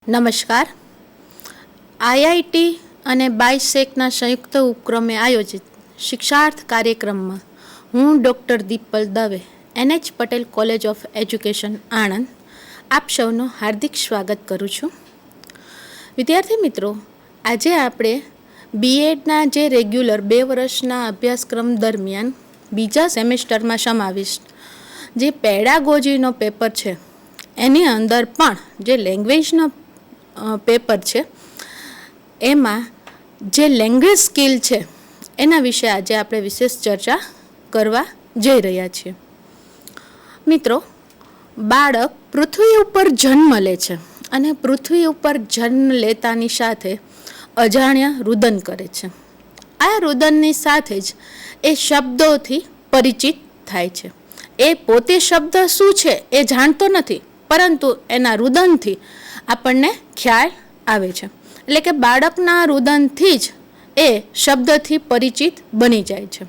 નમસ્કાર. આઈઆઈટી અને બાયસેકના સંયુક્ત ઉપક્રમે આયોજિત શિક્ષાર્થ કાર્યક્રમમાં હું doctor Dipal Dave, NH Patel college of education Anand, આપ સૌનું હાર્દિક સ્વાગત કરું છું. વિદ્યાર્થી મિત્રો, આજે આપણે બીએડના જે રેગ્યુલર 2 વર્ષના અભ્યાસક્રમ દરમિયાન બીજા સેમેસ્ટરમાં સમાવિષ્ટ જે પેડાગોજીનો પેપર છે એની અંદર પણ જે લેંગ્વેજનો પેપર છે એમાં જે લેંગ્વેજ સ્કિલ છે એના વિશે આજે આપણે વિશેષ ચર્ચા કરવા જઈ રહ્યા છીએ. મિત્રો, બાળક પૃથ્વી ઉપર જન્મ લે છે અને પૃથ્વી ઉપર જન્મ લેતાની સાથે અજાણ્યા રુદન કરે છે. આ રુદનની સાથે જ એ શબ્દોથી પરિચિત થાય છે. એ પોતે શબ્દ શું છે એ જાણતો નથી, પરંતુ એના રુદનથી આપણને ખ્યાલ આવે છે. એટલે કે બાળકના રુદનથી જ એ શબ્દથી પરિચિત બની જાય છે.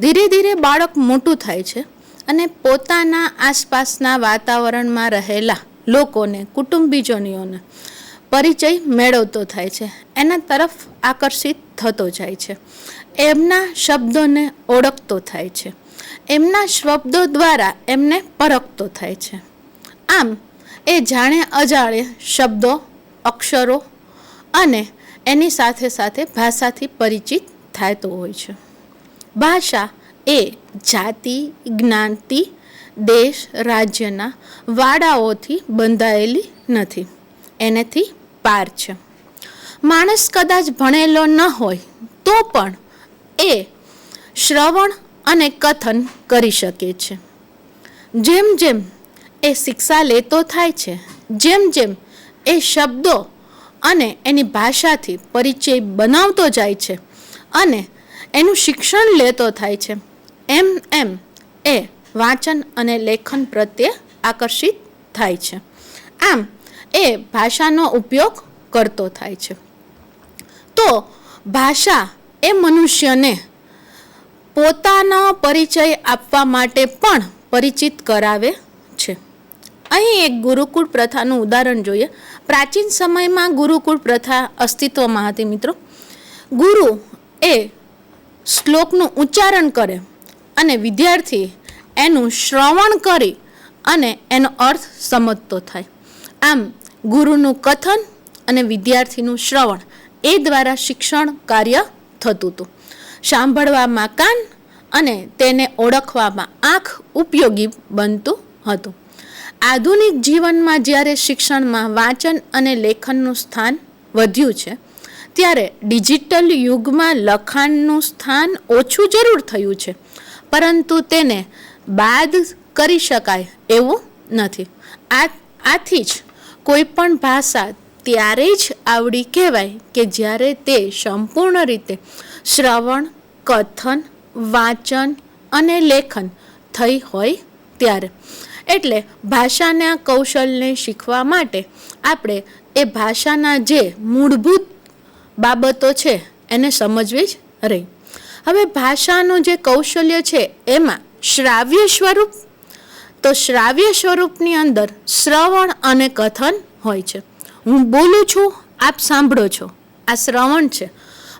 ધીરે ધીરે બાળક મોટું થાય છે અને પોતાના આસપાસના વાતાવરણમાં રહેલા લોકોને, કુટુંબીજનોને પરિચય મેળવતો થાય છે, એના તરફ આકર્ષિત થતો જાય છે, એમના શબ્દોને ઓળખતો થાય છે, એમના શબ્દો દ્વારા એમને પરખતો થાય છે. આમ એ જાણે અજાણે શબ્દો, અક્ષરો અને એની સાથે સાથે ભાષાથી પરિચિત થતો હોય છે. ભાષા એ જાતિ, જ્ઞાતિ, દેશ, રાજ્યના વાડાઓથી બંધાયેલી નથી, એનેથી પાર છે. માણસ કદાચ ભણેલો ન હોય તો પણ એ શ્રવણ અને કથન કરી શકે છે. જેમ જેમ એ શિક્ષા લેતો થાય છે, જેમ જેમ એ શબ્દો અને એની ભાષાથી પરિચય બનાવતો જાય છે અને એનું શિક્ષણ લેતો થાય છે, એમ એમ એ વાંચન અને લેખન પ્રત્યે આકર્ષિત થાય છે. આમ એ ભાષાનો ઉપયોગ કરતો થાય છે. તો ભાષા એ મનુષ્યને પોતાનો પરિચય આપવા માટે પણ પરિચિત કરાવે છે. અહીં એક ગુરુકુળ પ્રથાનું ઉદાહરણ જોઈએ. પ્રાચીન સમયમાં ગુરુકુળ પ્રથા અસ્તિત્વમાં હતી. મિત્રો, ગુરુ એ શ્લોકનું ઉચ્ચારણ કરે અને વિદ્યાર્થી એનું શ્રવણ કરી અને એનો અર્થ સમજતો થાય. આમ ગુરુનું કથન અને વિદ્યાર્થીનું શ્રવણ એ દ્વારા શિક્ષણ કાર્ય થતું હતું. સાંભળવામાં કાન અને તેને ઓળખવામાં આંખ ઉપયોગી બનતું હતું. આધુનિક જીવનમાં જ્યારે શિક્ષણમાં વાંચન અને લેખનનું સ્થાન વધ્યું છે, ત્યારે ડિજિટલ યુગમાં લખાણનું સ્થાન ઓછું જરૂર થયું છે, પરંતુ તેને બાદ કરી શકાય એવું નથી. આથી જ કોઈ પણ ભાષા ત્યારે જ આવડી કહેવાય કે જ્યારે તે સંપૂર્ણ રીતે શ્રવણ, કથન, વાંચન અને લેખન થઈ હોય ત્યારે. એટલે ભાષાના કૌશલ્યને શીખવા માટે આપણે એ ભાષાના જે મૂળભૂત બાબતો છે એને સમજવી જ રહી. હવે ભાષાનું જે કૌશલ્ય છે એમાં શ્રાવ્ય સ્વરૂપ, તો શ્રાવ્ય સ્વરૂપની અંદર શ્રવણ અને કથન હોય છે. હું બોલું છું, આપ સાંભળો છો, આ શ્રવણ છે,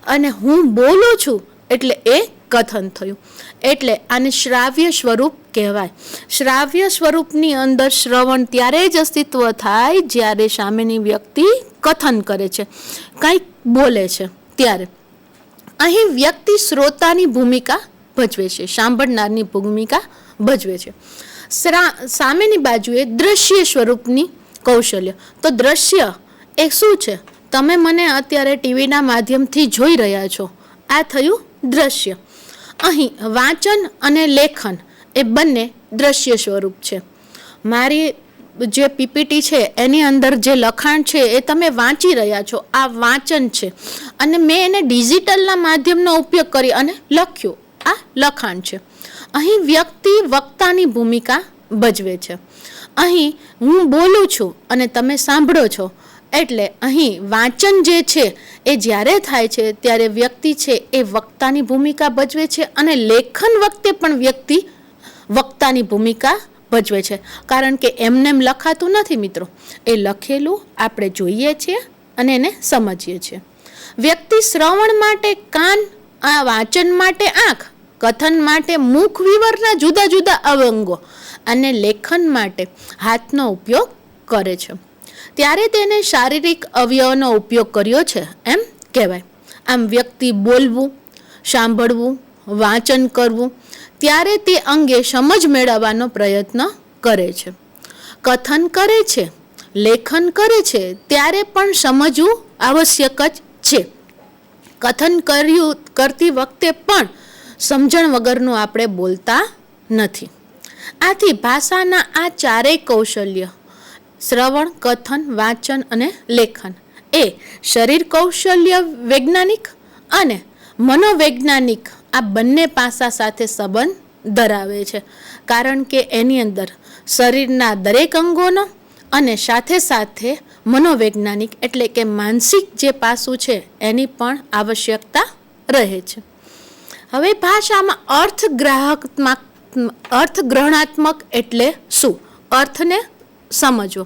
અને હું બોલું છું એટલે એ કથન થયું. એટલે આને શ્રાવ્ય સ્વરૂપ કહેવાય. શ્રાવ્ય સ્વરૂપની અંદર શ્રવણ ત્યારે જ અસ્તિત્વ થાય જ્યારે સામેની વ્યક્તિ કથન કરે છે, કંઈક બોલે છે ત્યારે. અહીં વ્યક્તિ શ્રોતાની ભૂમિકા ભજવે છે, સાંભળનારની ભૂમિકા ભજવે છે. સામેની બાજુએ દ્રશ્ય સ્વરૂપની કૌશલ્ય. તો દ્રશ્ય એ શું છે? તમે મને અત્યારે ટીવીના માધ્યમથી જોઈ રહ્યા છો, આ થયું દ્રશ્ય. અહીં વાંચન અને લેખન એ બંને દ્રશ્ય સ્વરૂપ છે. મારી જે પીપીટી છે એની અંદર જે લખાણ છે એ તમે વાંચી રહ્યા છો, આ વાંચન છે, અને મેં એને ડિજિટલના માધ્યમનો ઉપયોગ કરી અને લખ્યું, આ લખાણ છે. અહીં વ્યક્તિ વક્તાની ભૂમિકા ભજવે છે. અહીં હું બોલું છું અને તમે સાંભળો છો, એટલે અહીં વાંચન જે છે એ જ્યારે થાય છે ત્યારે વ્યક્તિ છે એ વક્તાની ભૂમિકા ભજવે છે, અને લેખન વખતે પણ વ્યક્તિ વક્તાની ભૂમિકા ભજવે છે, કારણ કે એમનેમ લખાતું નથી મિત્રો, એ લખેલું આપણે જોઈએ છીએ અને એને સમજીએ છીએ. વ્યક્તિ શ્રવણ માટે કાન, આ વાંચન માટે આંખ, કથન માટે મુખ વિવરના જુદા જુદા અંગો અને લેખન માટે હાથનો ઉપયોગ કરે છે. ત્યારે તેને શારીરિક અવયવનો ઉપયોગ કર્યો છે એમ કહેવાય. આમ વ્યક્તિ બોલવું, સાંભળવું, વાંચન કરવું ત્યારે તે અંગે સમજ મેળવવાનો પ્રયત્ન કરે છે. કથન કરે છે, લેખન કરે છે ત્યારે પણ સમજવું આવશ્યક જ છે. કથન કરતી વખતે પણ સમજણ વગરનું આપણે બોલતા નથી. આથી ભાષાના આ ચારેય કૌશલ્ય, શ્રવણ, કથન, વાંચન અને લેખન, એ શરીર કૌશલ્ય વૈજ્ઞાનિક અને મનોવૈજ્ઞાનિક આ બંને પાસા સાથે સંબંધ ધરાવે છે, કારણ કે એની અંદર શરીરના દરેક અંગોનો અને સાથે સાથે મનોવૈજ્ઞાનિક એટલે કે માનસિક જે પાસું છે એની પણ આવશ્યકતા રહે છે. હવે ભાષામાં અર્થગ્રહણાત્મક એટલે શું? અર્થને સમજવો.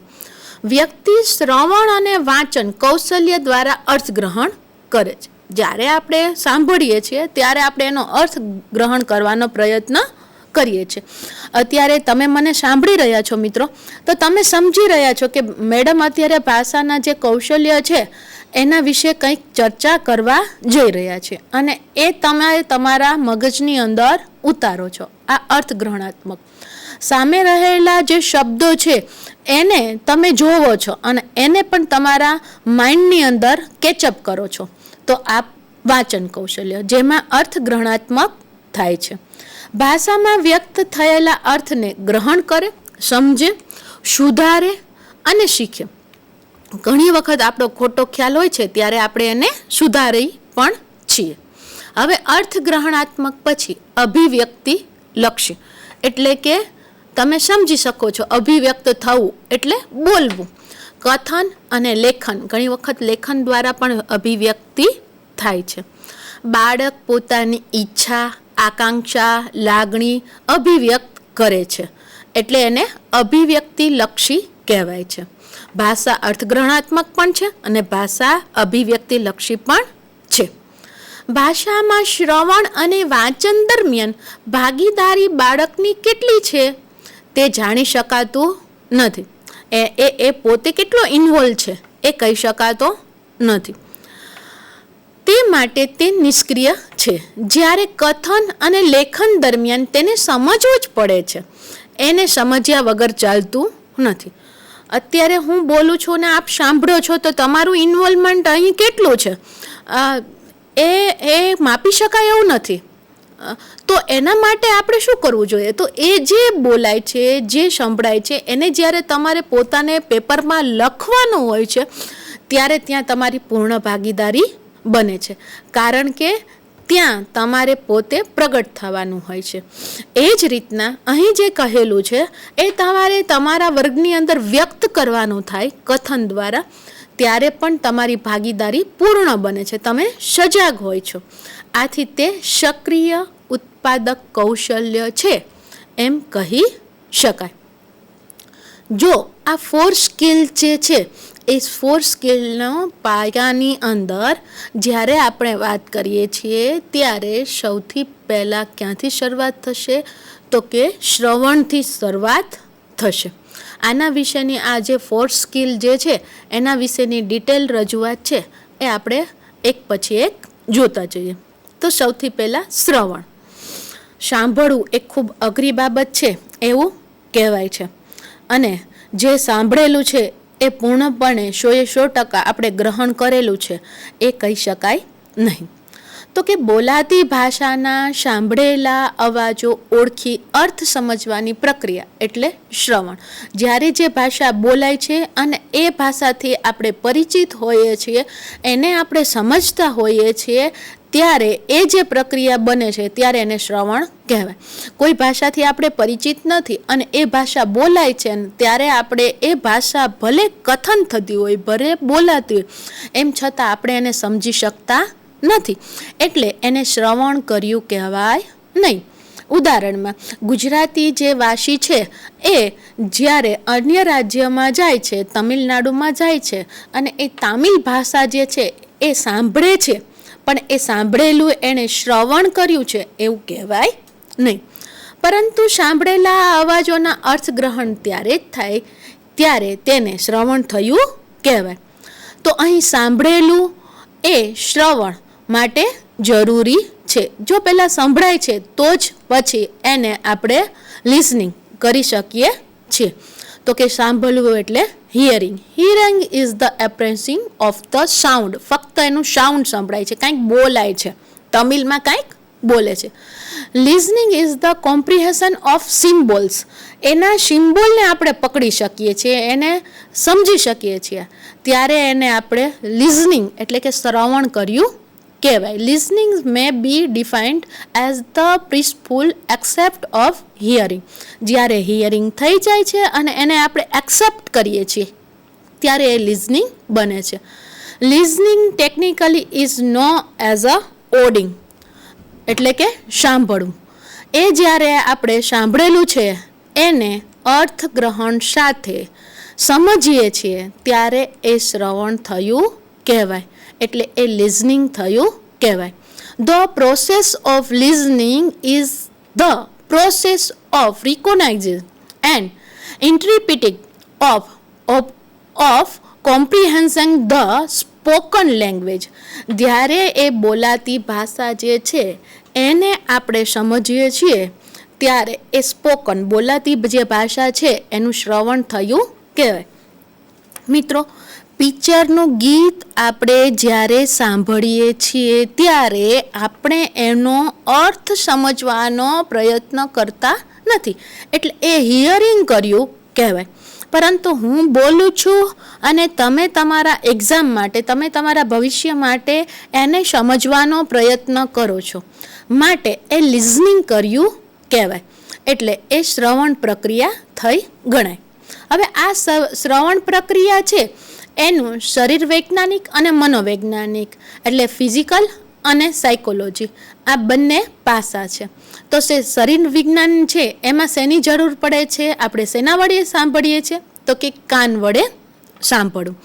વ્યક્તિ શ્રવણ અને વાંચન કૌશલ્ય દ્વારા અર્થગ્રહણ કરે છે. જ્યારે આપણે સાંભળીએ છીએ ત્યારે આપણે એનો અર્થ ગ્રહણ કરવાનો પ્રયત્ન કરીએ છીએ. અત્યારે તમે મને સાંભળી રહ્યા છો મિત્રો, તો તમે સમજી રહ્યા છો કે મેડમ અત્યારે ભાષાના જે કૌશલ્ય છે એના વિશે કંઈક ચર્ચા કરવા જઈ રહ્યા છે અને એ તમે તમારા મગજની અંદર ઉતારો છો. આ અર્થગ્રહણાત્મક. સામે રહેલા જે શબ્દો છે એને તમે જોવો છો અને એને પણ તમારા માઇન્ડની અંદર કેચઅપ કરો છો. તો આ વાંચન કૌશલ્ય, જેમાં અર્થગ્રહણાત્મક થાય છે. ભાષામાં વ્યક્ત થયેલા અર્થને ગ્રહણ કરે, સમજે, સુધારે અને શીખે. ઘણી વખત આપણો ખોટો ખ્યાલ હોય છે ત્યારે આપણે એને સુધારી પણ છીએ. હવે અર્થગ્રહણાત્મક પછી અભિવ્યક્તિ લક્ષી, એટલે કે તમે સમજી શકો છો અભિવ્યક્ત થવું એટલે બોલવું. કથન અને લેખન, ઘણી વખત લેખન દ્વારા પણ અભિવ્યક્તિ થાય છે. બાળક પોતાની ઈચ્છા, આકાંક્ષા, લાગણી અભિવ્યક્ત કરે છે એટલે એને અભિવ્યક્તિ લક્ષી કહેવાય છે. ભાષા અર્થગ્રહણાત્મક પણ છે અને ભાષા અભિવ્યક્તિ લક્ષી પણ છે. ભાષામાં શ્રવણ અને વાંચન દરમિયાન ભાગીદારી બાળકની કેટલી છે તે જાણી શકાતું નથી. એ પોતે કેટલો ઇન્વોલ્વ છે એ કહી શકાતો નથી. તે માટે તે નિષ્ક્રિય છે. જ્યારે કથન અને લેખન દરમિયાન તેને સમજવું જ પડે છે, એને સમજ્યા વગર ચાલતું નથી. અત્યારે હું બોલું છું ને આપ સાંભળો છો તો તમારું ઇન્વોલ્વમેન્ટ અહીં કેટલું છે એ માપી શકાય એવું નથી. તો એના માટે આપણે શું કરવું જોઈએ? તો એ જે બોલાય છે, જે સંભળાય છે એને જ્યારે તમારે પોતાને પેપરમાં લખવાનું હોય છે ત્યારે ત્યાં તમારી પૂર્ણ ભાગીદારી બને છે, કારણ કે ત્યાં તમારે પોતે પ્રગટ થવાનું હોય છે. એ જ રીતના અહીં જે કહેલું છે એ તમારે તમારા વર્ગની અંદર વ્યક્ત કરવાનું થાય કથન દ્વારા, ત્યારે પણ તમારી ભાગીદારી પૂર્ણ બને છે, તમે સજાગ હોય છો. આથી તે સક્રિય ઉત્પાદક કૌશલ્ય છે એમ કહી શકાય. જો આ 4 સ્કિલ જે છે એ 4 સ્કિલનો પાયાની અંદર જ્યારે આપણે વાત કરીએ છીએ ત્યારે સૌથી પહેલાં ક્યાંથી શરૂઆત થશે? તો કે શ્રવણથી શરૂઆત થશે. આના વિશેની આ જે 4 સ્કિલ જે છે એના વિશેની ડિટેલ રજૂઆત છે એ આપણે એક પછી એક જોતા જઈએ. તો સૌથી પહેલાં શ્રવણ. સાંભળવું એ ખૂબ અઘરી બાબત છે એવું કહેવાય છે અને જે સાંભળેલું છે એ પૂર્ણપણે 100% આપણે ગ્રહણ કરેલું છે એ કહી શકાય નહીં. તો કે બોલાતી ભાષાના સાંભળેલા અવાજો ઓળખી અર્થ સમજવાની પ્રક્રિયા એટલે શ્રવણ. જ્યારે જે ભાષા બોલાય છે અને એ ભાષાથી આપણે પરિચિત હોઈએ છીએ, એને આપણે સમજતા હોઈએ છીએ, ત્યારે એ જે પ્રક્રિયા બને છે ત્યારે એને શ્રવણ કહેવાય. કોઈ ભાષાથી આપણે પરિચિત નથી અને એ ભાષા બોલાય છે ત્યારે આપણે એ ભાષા ભલે કથન થતી હોય, ભલે બોલાતી હોય, એમ છતાં આપણે એને સમજી શકતા નથી, એટલે એને શ્રવણ કર્યું કહેવાય નહીં. ઉદાહરણમાં ગુજરાતી જે વાસી છે એ જ્યારે અન્ય રાજ્યમાં જાય છે, તમિલનાડુમાં જાય છે અને એ તામિલ ભાષા જે છે એ સાંભળે છે, પણ એ સાંભળેલું એણે શ્રવણ કર્યું છે એવું કહેવાય નહીં. પરંતુ સાંભળેલા અવાજોના અર્થગ્રહણ ત્યારે જ થાય ત્યારે તેને શ્રવણ થયું કહેવાય. તો અહીં સાંભળેલું એ શ્રવણ માટે જરૂરી છે. જો પહેલાં સંભળાય છે તો જ પછી એને આપણે લિસનિંગ કરી શકીએ છીએ. તો કે સાંભળવું એટલે hearing. Hearing is the apprehending of the sound. ફક્ત એનું સાઉન્ડ સંભળાય છે, કાંઈક બોલાય છે, તમિલમાં કાંઈક બોલે છે. Listening is the comprehension of symbols. એના સિમ્બોલને આપણે પકડી શકીએ છીએ, એને સમજી શકીએ છીએ, ત્યારે એને આપણે લિસનિંગ એટલે કે શ્રવણ કર્યું કહેવાય. Listening may be defined as the purposeful accept of hearing. જ્યારે હિયરિંગ થઈ જાય છે અને એને આપણે એક્સેપ્ટ કરીએ છીએ ત્યારે એ લિસનિંગ બને છે. Listening technically is known as a auding એટલે કે સાંભળવું. એ જ્યારે આપણે સાંભળેલું છે એને અર્થગ્રહણ સાથે સમજીએ છીએ ત્યારે એ શ્રવણ થયું કહેવાય, એટલે એ લિસનિંગ થયું કહેવાય. The process of listening is the process of recognising and interpreting of comprehending the spoken language. જ્યારે એ બોલાતી ભાષા જે છે એને આપણે સમજીએ છીએ ત્યારે એ સ્પોકન બોલાતી જે ભાષા છે એનું શ્રવણ થયું કહેવાય. મિત્રો, પિક્ચરનું ગીત આપણે જ્યારે સાંભળીએ છીએ ત્યારે આપણે એનો અર્થ સમજવાનો પ્રયત્ન કરતા નથી, એટલે એ હિયરિંગ કર્યું કહેવાય. પરંતુ હું બોલું છું અને તમે તમારા એક્ઝામ માટે, તમે તમારા ભવિષ્ય માટે એને સમજવાનો પ્રયત્ન કરો છો, માટે એ લિસનિંગ કર્યું કહેવાય, એટલે એ શ્રવણ પ્રક્રિયા થઈ ગણાય. હવે આ શ્રવણ પ્રક્રિયા છે એનું શરીર વૈજ્ઞાનિક અને મનોવૈજ્ઞાનિક એટલે ફિઝિકલ અને સાયકોલોજી આ બંને પાસા છે. તો શરીર વિજ્ઞાન છે એમાં શેની જરૂર પડે છે, આપણે શેના વડે સાંભળીએ છીએ, તો કે કાન વડે સાંભળવું.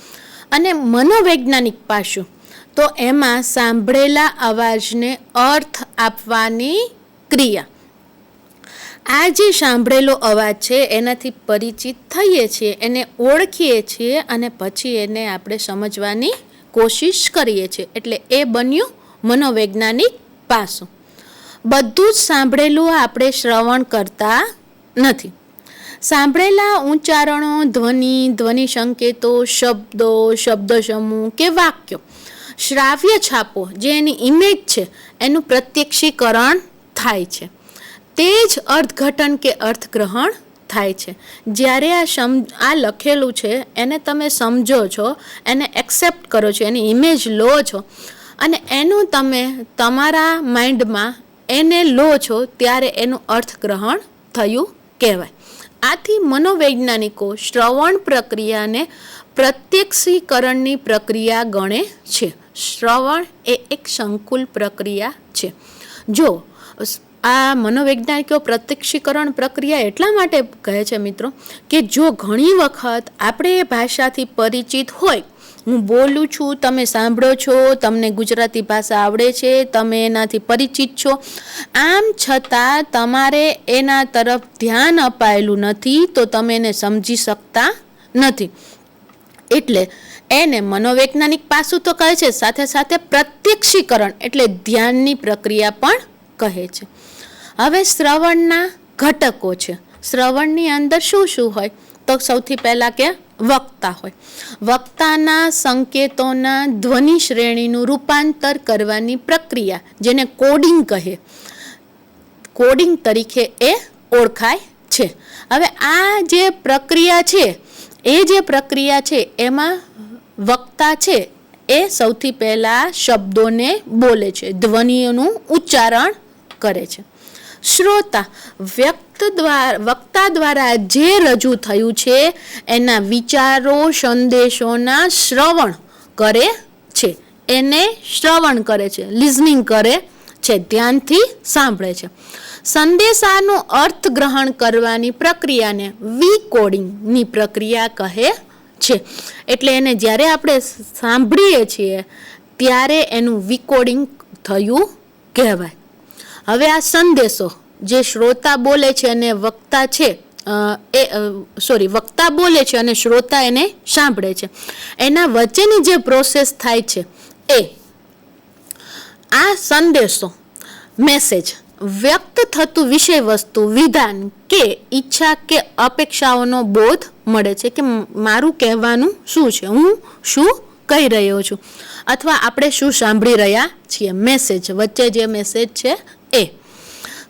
અને મનોવૈજ્ઞાનિક પાસું તો એમાં સાંભળેલા અવાજને અર્થ આપવાની ક્રિયા. આ જે સાંભળેલો અવાજ છે એનાથી પરિચિત થઈએ છીએ, એને ઓળખીએ છીએ અને પછી એને આપણે સમજવાની કોશિશ કરીએ છીએ, એટલે એ બન્યું મનોવૈજ્ઞાનિક પાસું. બધું જ સાંભળેલું આપણે શ્રવણ કરતા નથી. સાંભળેલા ઉચ્ચારણો, ધ્વનિ સંકેતો, શબ્દો, શબ્દ સમૂહ કે વાક્યો, શ્રાવ્ય છાપો જે એની ઇમેજ છે એનું પ્રત્યક્ષીકરણ થાય છે. તે જ અર્થઘટન કે અર્થગ્રહણ થાય છે. જ્યારે આ લખેલું છે એને તમે સમજો છો, એને એક્સેપ્ટ કરો છો, એની ઇમેજ લો છો અને એનું તમે તમારા માઇન્ડમાં એને લો છો ત્યારે એનું અર્થગ્રહણ થયું કહેવાય. આથી મનોવૈજ્ઞાનિકો શ્રવણ પ્રક્રિયાને પ્રત્યક્ષીકરણની પ્રક્રિયા ગણે છે. શ્રવણ એ એક સંકુલ પ્રક્રિયા છે. જો આ મનોવૈજ્ઞાનિકો પ્રત્યક્ષીકરણ પ્રક્રિયા એટલા માટે કહે છે મિત્રો કે જો ઘણી વખત આપણે એ ભાષાથી પરિચિત હોય, હું બોલું છું, તમે સાંભળો છો, તમને ગુજરાતી ભાષા આવડે છે, તમે એનાથી પરિચિત છો, આમ છતાં તમારે એના તરફ ધ્યાન અપાયેલું નથી તો તમે એને સમજી શકતા નથી. એટલે એને મનોવૈજ્ઞાનિક પાસું તો કહે છે, સાથે સાથે પ્રત્યક્ષીકરણ એટલે ધ્યાનની પ્રક્રિયા પણ કહે છે. હવે શ્રવણના ઘટકો છે. શ્રવણની અંદર શું શું હોય, તો સૌથી પહેલાં કે વક્તા હોય. વક્તાના સંકેતોના ધ્વનિ શ્રેણીનું રૂપાંતર કરવાની પ્રક્રિયા જેને કોડિંગ કહે, કોડિંગ તરીકે એ ઓળખાય છે. હવે આ જે પ્રક્રિયા છે એમાં વક્તા છે એ સૌથી પહેલાં શબ્દોને બોલે છે, ધ્વનિઓનું ઉચ્ચારણ કરે છે. શ્રોતા વક્તા દ્વારા જે રજૂ થયું છે એના વિચારો, સંદેશોના શ્રવણ કરે છે, એને શ્રવણ કરે છે, લિસનિંગ કરે છે, ધ્યાનથી સાંભળે છે. સંદેશાનું અર્થગ્રહણ કરવાની પ્રક્રિયાને વીકોડિંગની પ્રક્રિયા કહે છે. એટલે એને જ્યારે આપણે સાંભળીએ છીએ ત્યારે એનું વીકોડિંગ થયું કહેવાય. હવે આ સંદેશો જે શ્રોતા બોલે છે અને વક્તા છે વક્તા બોલે છે અને શ્રોતા એને સાંભળે છે, એના વચ્ચેની જે પ્રોસેસ થાય છે એ આ સંદેશો મેસેજ વ્યક્ત થતું વિષય વસ્તુ, વિધાન કે ઈચ્છા કે અપેક્ષાઓનો બોધ મળે છે કે મારું કહેવાનું શું છે, હું શું કહી રહ્યો છું, અથવા આપણે શું સાંભળી રહ્યા છીએ. મેસેજ વચ્ચે જે મેસેજ છે એ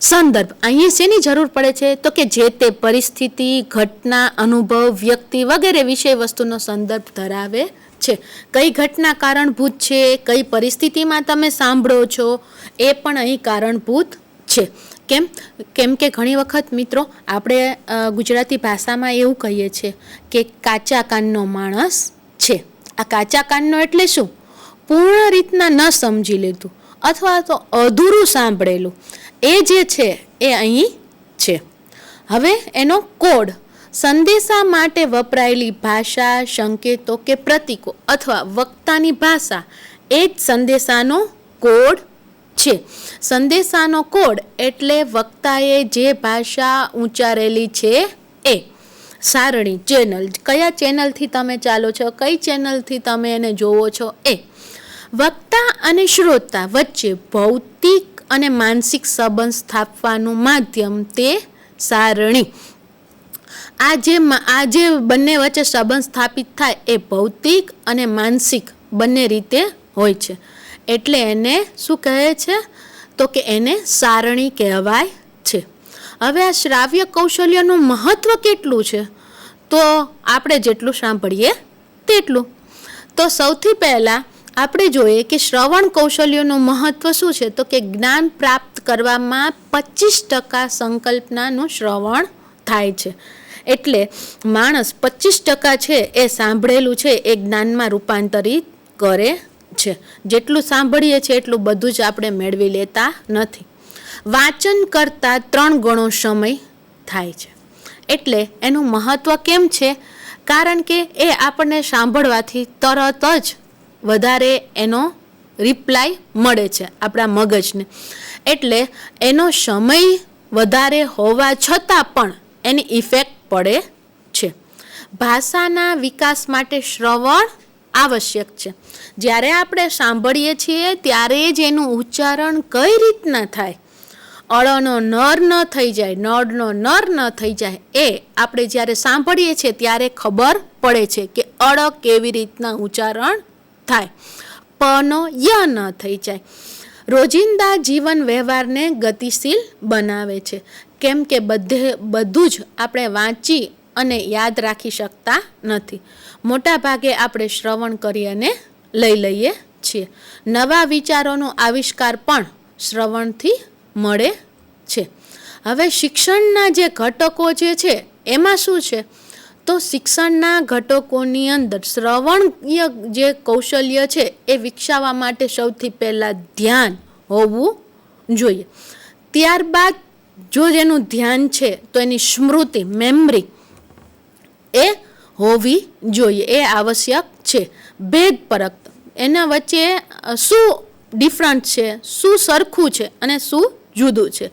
સંદર્ભ. અહીં શેની જરૂર પડે છે તો કે જે તે પરિસ્થિતિ, ઘટના, અનુભવ, વ્યક્તિ વગેરે વિષય વસ્તુનો સંદર્ભ ધરાવે છે. કઈ ઘટના કારણભૂત છે, કઈ પરિસ્થિતિમાં તમે સાંભળો છો એ પણ અહીં કારણભૂત છે. કેમ કે ઘણી વખત મિત્રો આપણે ગુજરાતી ભાષામાં એવું કહીએ છીએ કે કાચા કાનનો માણસ છે. આ કાચા કાનનો એટલે શું? પૂર્ણ રીતના ન સમજી લીધું અથવા તો અધૂરું સાંભળેલું એ જે છે એ અહીં છે. હવે એનો કોડ, સંદેશા માટે વપરાયેલી ભાષા, સંકેતો કે પ્રતીકો અથવા વક્તાની ભાષા એ જ સંદેશાનો કોડ છે. સંદેશાનો કોડ એટલે વક્તાએ જે ભાષા ઉચ્ચારેલી છે એ. સારણી, ચેનલ, કયા ચેનલથી તમે ચાલો છો, કઈ ચેનલથી તમે એને જોવો છો એ. વક્તા અને શ્રોતા વચ્ચે ભૌતિક અને માનસિક સંબંધ સ્થાપવાનું માધ્યમ તે સારણી. આ જે બંને વચ્ચે સંબંધ સ્થાપિત થાય એ ભૌતિક અને માનસિક બંને રીતે હોય છે. એટલે એને શું કહે છે તો કે એને સારણી કહેવાય છે. હવે આ શ્રાવ્ય કૌશલ્યનું મહત્વ કેટલું છે તો આપણે જેટલું સાંભળીએ તેટલું. તો સૌથી પહેલાં આપણે જોઈએ કે શ્રવણ કૌશલ્યનું મહત્વ શું છે તો કે જ્ઞાન પ્રાપ્ત કરવામાં 25% સંકલ્પનાનું શ્રવણ થાય છે. એટલે માણસ 25% છે એ સાંભળેલું છે એ જ્ઞાનમાં રૂપાંતરિત કરે છે. જેટલું સાંભળીએ છીએ એટલું બધું જ આપણે મેળવી લેતા નથી. વાંચન કરતાં 3 ગણો સમય થાય છે. એટલે એનું મહત્વ કેમ છે? કારણ કે એ આપણને સાંભળવાથી તરત જ વધારે એનો રિપ્લાય મળે છે આપણા મગજને. એટલે એનો સમય વધારે હોવા છતાં પણ એની ઇફેક્ટ પડે છે. ભાષાના વિકાસ માટે શ્રવણ આવશ્યક છે. જ્યારે આપણે સાંભળીએ છીએ ત્યારે જ એનું ઉચ્ચારણ કઈ રીતના થાય, અળનો નર ન થઈ જાય, નળનો નર ન થઈ જાય, એ આપણે જ્યારે સાંભળીએ છીએ ત્યારે ખબર પડે છે કે અળ કેવી રીતના ઉચ્ચારણ થાય, પનો ય ન થઈ જાય. રોજિંદા જીવન વ્યવહારને ગતિશીલ બનાવે છે. કેમ કે બધું જ આપણે વાંચી અને યાદ રાખી શકતા નથી. મોટા ભાગે આપણે શ્રવણ કરી અને લઈ લઈએ છીએ. નવા વિચારોનો આવિષ્કાર પણ શ્રવણથી મળે છે. હવે શિક્ષણના જે ઘટકો જે છે એમાં શું છે તો શિક્ષણના ઘટકોની અંદર શ્રવણીય જે કૌશલ્ય છે એ વિકસાવવા માટે સૌથી પહેલાં ધ્યાન હોવું જોઈએ. ત્યારબાદ જો જેનું ધ્યાન છે તો એની સ્મૃતિ, મેમરી એ હોવી જોઈએ, એ આવશ્યક છે. ભેદ પરખ, એના વચ્ચે શું ડિફરન્ટ છે, શું સરખું છે અને શું જુદું છે.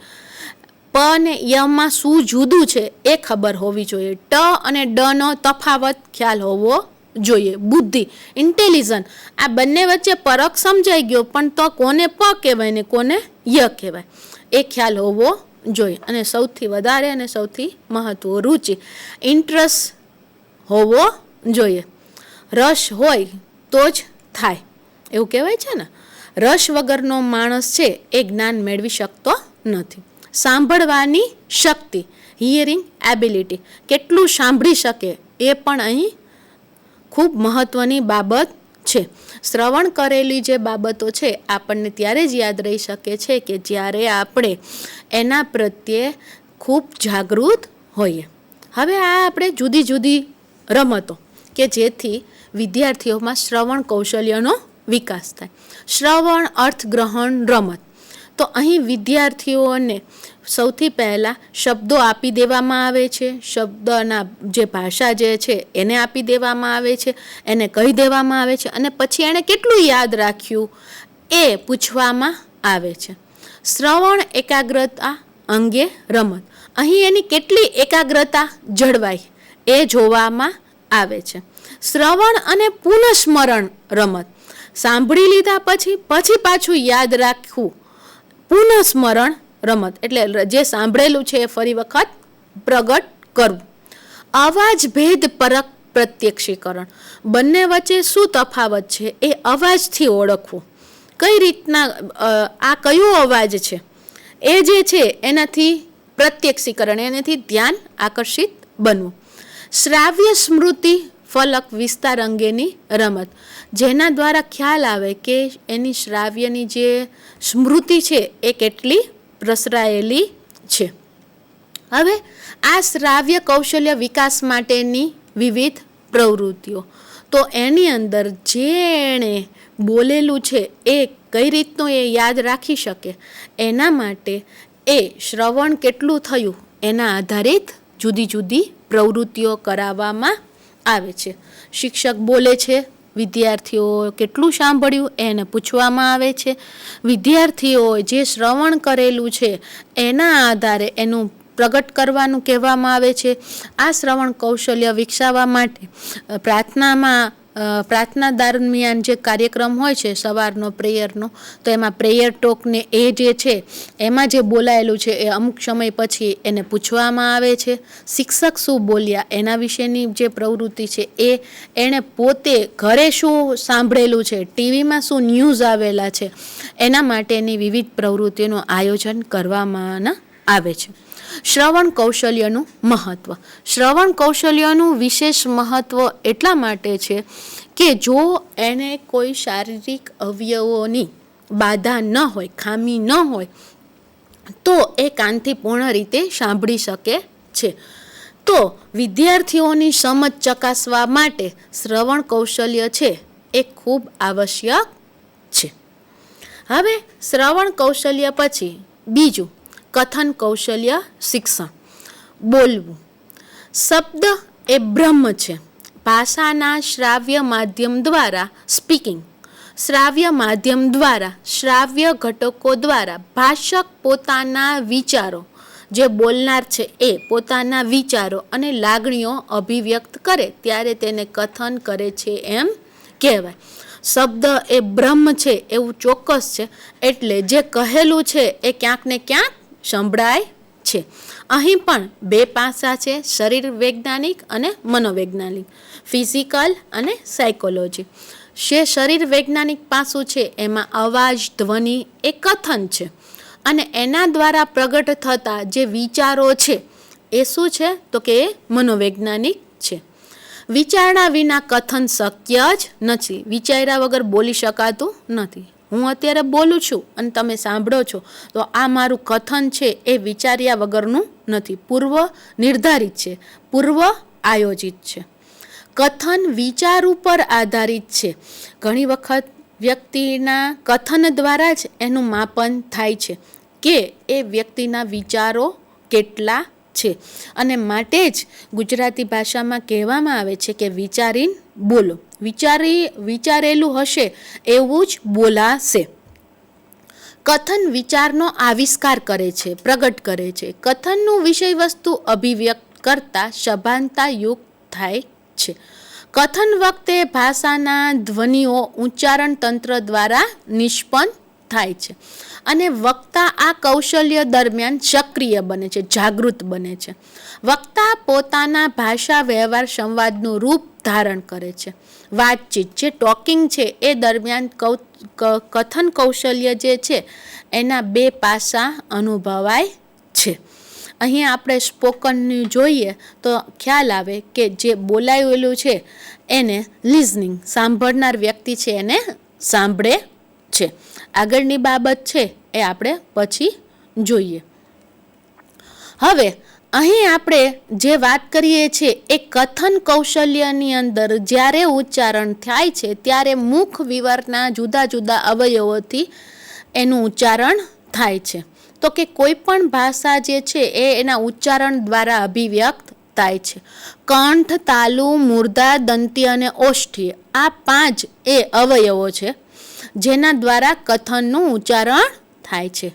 પ અને યમાં શું જુદું છે એ ખબર હોવી જોઈએ. ટ અને ડનો તફાવત ખ્યાલ હોવો જોઈએ. બુદ્ધિ, ઇન્ટેલિજન્ટ, આ બંને વચ્ચે પરખ સમજાઈ ગયો, પણ તો કોને પ કહેવાય ને કોને ય કહેવાય એ ખ્યાલ હોવો જોઈએ. અને સૌથી વધારે અને સૌથી મહત્વ રુચિ, ઇન્ટરેસ્ટ હોવો જોઈએ. રસ હોય તો જ થાય એવું કહેવાય છે ને. રસ વગરનો માણસ છે એ જ્ઞાન મેળવી શકતો નથી. સાંભળવાની શક્તિ, હિયરિંગ એબિલિટી, કેટલું સાંભળી શકે એ પણ અહીં ખૂબ મહત્ત્વની બાબત છે. શ્રવણ કરેલી જે બાબતો છે આપણને ત્યારે જ યાદ રહી શકે છે કે જ્યારે આપણે એના પ્રત્યે ખૂબ જાગૃત હોઈએ. હવે આ આપણે જુદી જુદી રમતો કે જેથી વિદ્યાર્થીઓમાં શ્રવણ કૌશલ્યનો વિકાસ થાય. શ્રવણ અર્થગ્રહણ રમત. તો અહીં વિદ્યાર્થીઓને સૌથી પહેલાં શબ્દો આપી દેવામાં આવે છે, શબ્દના જે ભાષા જે છે એને આપી દેવામાં આવે છે, એને કહી દેવામાં આવે છે, અને પછી એણે કેટલું યાદ રાખ્યું એ પૂછવામાં આવે છે. શ્રવણ એકાગ્રતા અંગે રમત, અહીં એની કેટલી એકાગ્રતા જળવાય એ જોવામાં આવે છે. શ્રવણ અને પુનઃસ્મરણ રમત, સાંભળી લીધા પછી પાછું યાદ રાખવું, પુનઃસ્મરણ રમત એટલે જે સાંભળેલું છે એ ફરી વખત પ્રગટ કરવું. અવાજ ભેદ પરક પ્રત્યક્ષીકરણ, બંને વચ્ચે શું તફાવત છે એ અવાજથી ઓળખવું. કઈ રીતના આ કયો અવાજ છે એ જે છે એનાથી પ્રત્યક્ષીકરણ, એનાથી ધ્યાન આકર્ષિત બનવું. શ્રાવ્ય સ્મૃતિ ફલક વિસ્તાર અંગેની રમત, જેના દ્વારા ખ્યાલ આવે કે એની શ્રાવ્યની જે સ્મૃતિ છે એ કેટલી પ્રસરાયેલી છે. હવે આ શ્રાવ્ય કૌશલ્ય વિકાસ માટેની વિવિધ પ્રવૃત્તિઓ, તો એની અંદર જેણે બોલેલું છે એ કઈ રીતનું એ યાદ રાખી શકે એના માટે એ શ્રવણ કેટલું થયું એના આધારિત જુદી જુદી પ્રવૃત્તિઓ કરાવવામાં આવે છે. શિક્ષક બોલે છે, વિદ્યાર્થીઓ કેટલું સાંભળ્યું એને પૂછવામાં આવે છે. વિદ્યાર્થીઓએ જે શ્રવણ કરેલું છે એના આધારે એનું પ્રગટ કરવાનું કહેવામાં આવે છે. આ શ્રવણ કૌશલ્ય વિકસાવવા માટે પ્રાર્થના દરમિયાન જે કાર્યક્રમ હોય છે સવારનો પ્રેયરનો, તો એમાં પ્રેયર ટોકને એ જે છે એમાં જે બોલાયેલું છે એ અમુક સમય પછી એને પૂછવામાં આવે છે. શિક્ષક શું બોલ્યા એના વિશેની જે પ્રવૃત્તિ છે એ એણે પોતે ઘરે શું સાંભળેલું છે, ટીવીમાં શું ન્યૂઝ આવેલા છે, એના માટેની વિવિધ પ્રવૃત્તિઓનું આયોજન કરવામાં આવે છે. શ્રવણ કૌશલ્યનું મહત્ત્વ, શ્રવણ કૌશલ્યનું વિશેષ મહત્ત્વ એટલા માટે છે કે જો એને કોઈ શારીરિક અવયવોની બાધા ન હોય, ખામી ન હોય, તો એ કાનથી પૂર્ણ રીતે સાંભળી શકે છે. તો વિદ્યાર્થીઓની સમજ ચકાસવા માટે શ્રવણ કૌશલ્ય છે એ ખૂબ આવશ્યક છે. હવે શ્રવણ કૌશલ્ય પછી બીજું કથન કૌશલ્ય શિક્ષણ, બોલવું. શબ્દ એ બ્રહ્મ છે. ભાષાના શ્રાવ્ય માધ્યમ દ્વારા સ્પીકિંગ, શ્રાવ્ય માધ્યમ દ્વારા, શ્રાવ્ય ઘટકો દ્વારા ભાષક પોતાના વિચારો, જે બોલનાર છે એ પોતાના વિચારો અને લાગણીઓ અભિવ્યક્ત કરે ત્યારે તેને કથન કરે છે એમ કહેવાય. શબ્દ એ બ્રહ્મ છે એવું ચોક્કસ છે, એટલે જે કહેલું છે એ ક્યાંક ને ક્યાંક સંભળાય છે. અહીં પણ બે પાસા છે, શરીર વૈજ્ઞાનિક અને મનોવૈજ્ઞાનિક, ફિઝિકલ અને સાયકોલોજી. જે શરીર વૈજ્ઞાનિક પાસું છે એમાં અવાજ, ધ્વનિ એ કથન છે, અને એના દ્વારા પ્રગટ થતા જે વિચારો છે એ શું છે તો કે એ મનોવૈજ્ઞાનિક છે. વિચારણા વિના કથન શક્ય જ નથી. વિચાર્યા વગર બોલી શકાતું નથી. હું અત્યારે બોલું છું અને તમે સાંભળો છો, તો આ મારું કથન છે એ વિચાર્યા વગરનું નથી, પૂર્વ નિર્ધારિત છે, પૂર્વ આયોજિત છે. કથન વિચાર ઉપર આધારિત છે. ઘણી વખત વ્યક્તિના કથન દ્વારા જ એનું માપન થાય છે કે એ વ્યક્તિના વિચારો કેટલા છે, અને માટે જ ગુજરાતી ભાષામાં કહેવામાં આવે છે કે વિચારીને બોલો. વિચારેલું હશે એવું જ બોલાશે. કથન વિચારનો આવિષ્કાર કરે છે, પ્રગટ કરે છે. કથનનું વિષય વસ્તુ અભિવ્યક્ત કરતા સભાનતા યુક્ત થાય છે. કથન વખતે ભાષાના ધ્વનિઓ ઉચ્ચારણ તંત્ર દ્વારા નિષ્પન્ન થાય છે, અને વક્તા આ કૌશલ્ય દરમિયાન સક્રિય બને છે, જાગૃત બને છે. વક્તા પોતાના ભાષા વ્યવહાર સંવાદનું રૂપ ધારણ કરે છે. વાતચીત જે ટોકિંગ છે એ દરમિયાન કથન કૌશલ્ય જે છે એના બે પાસા અનુભવાય છે. અહીં આપણે સ્પોકનનું જોઈએ તો ખ્યાલ આવે કે જે બોલાયેલું છે એને લિઝનિંગ, સાંભળનાર વ્યક્તિ છે એને સાંભળે છે. આગળની બાબત છે એ આપણે પછી જોઈએ. હવે અહીં આપણે જે વાત કરીએ છીએ એ કથન કૌશલ્યની અંદર જ્યારે ઉચ્ચારણ થાય છે ત્યારે મુખ વિવરના જુદા જુદા અવયવોથી એનું ઉચ્ચારણ થાય છે? તો કે કોઈ પણ ભાષા જે છે એ એના ઉચ્ચારણ દ્વારા અભિવ્યક્ત થાય છે. કંઠ, તાલુ, મૂર્ધા, દંતી અને ઓષ્ઠી આ 5 એ અવયવો છે જેના દ્વારા કથનનું ઉચ્ચારણ થાય છે.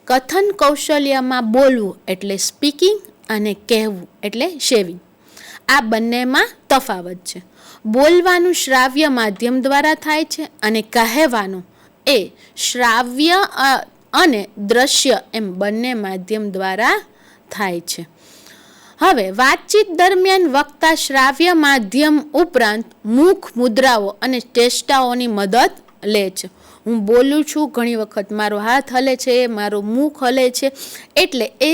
કથન કૌશલ્યમાં બોલવું એટલે સ્પીકિંગ અને કહેવું એટલે શેવિંગ. આ બંનેમાં તફાવત છે. બોલવાનું શ્રાવ્ય માધ્યમ દ્વારા થાય છે અને કહેવાનું એ શ્રાવ્ય અને દ્રશ્ય એમ બંને માધ્યમ દ્વારા થાય છે. હવે વાતચીત દરમિયાન વક્તા શ્રાવ્ય માધ્યમ ઉપરાંત મુખ મુદ્રાઓ અને ચેષ્ટાઓની મદદ લે છે. હું બોલું છું, ઘણી વખત મારો હાથ હલે છે, મારું મુખ હલે છે, એટલે એ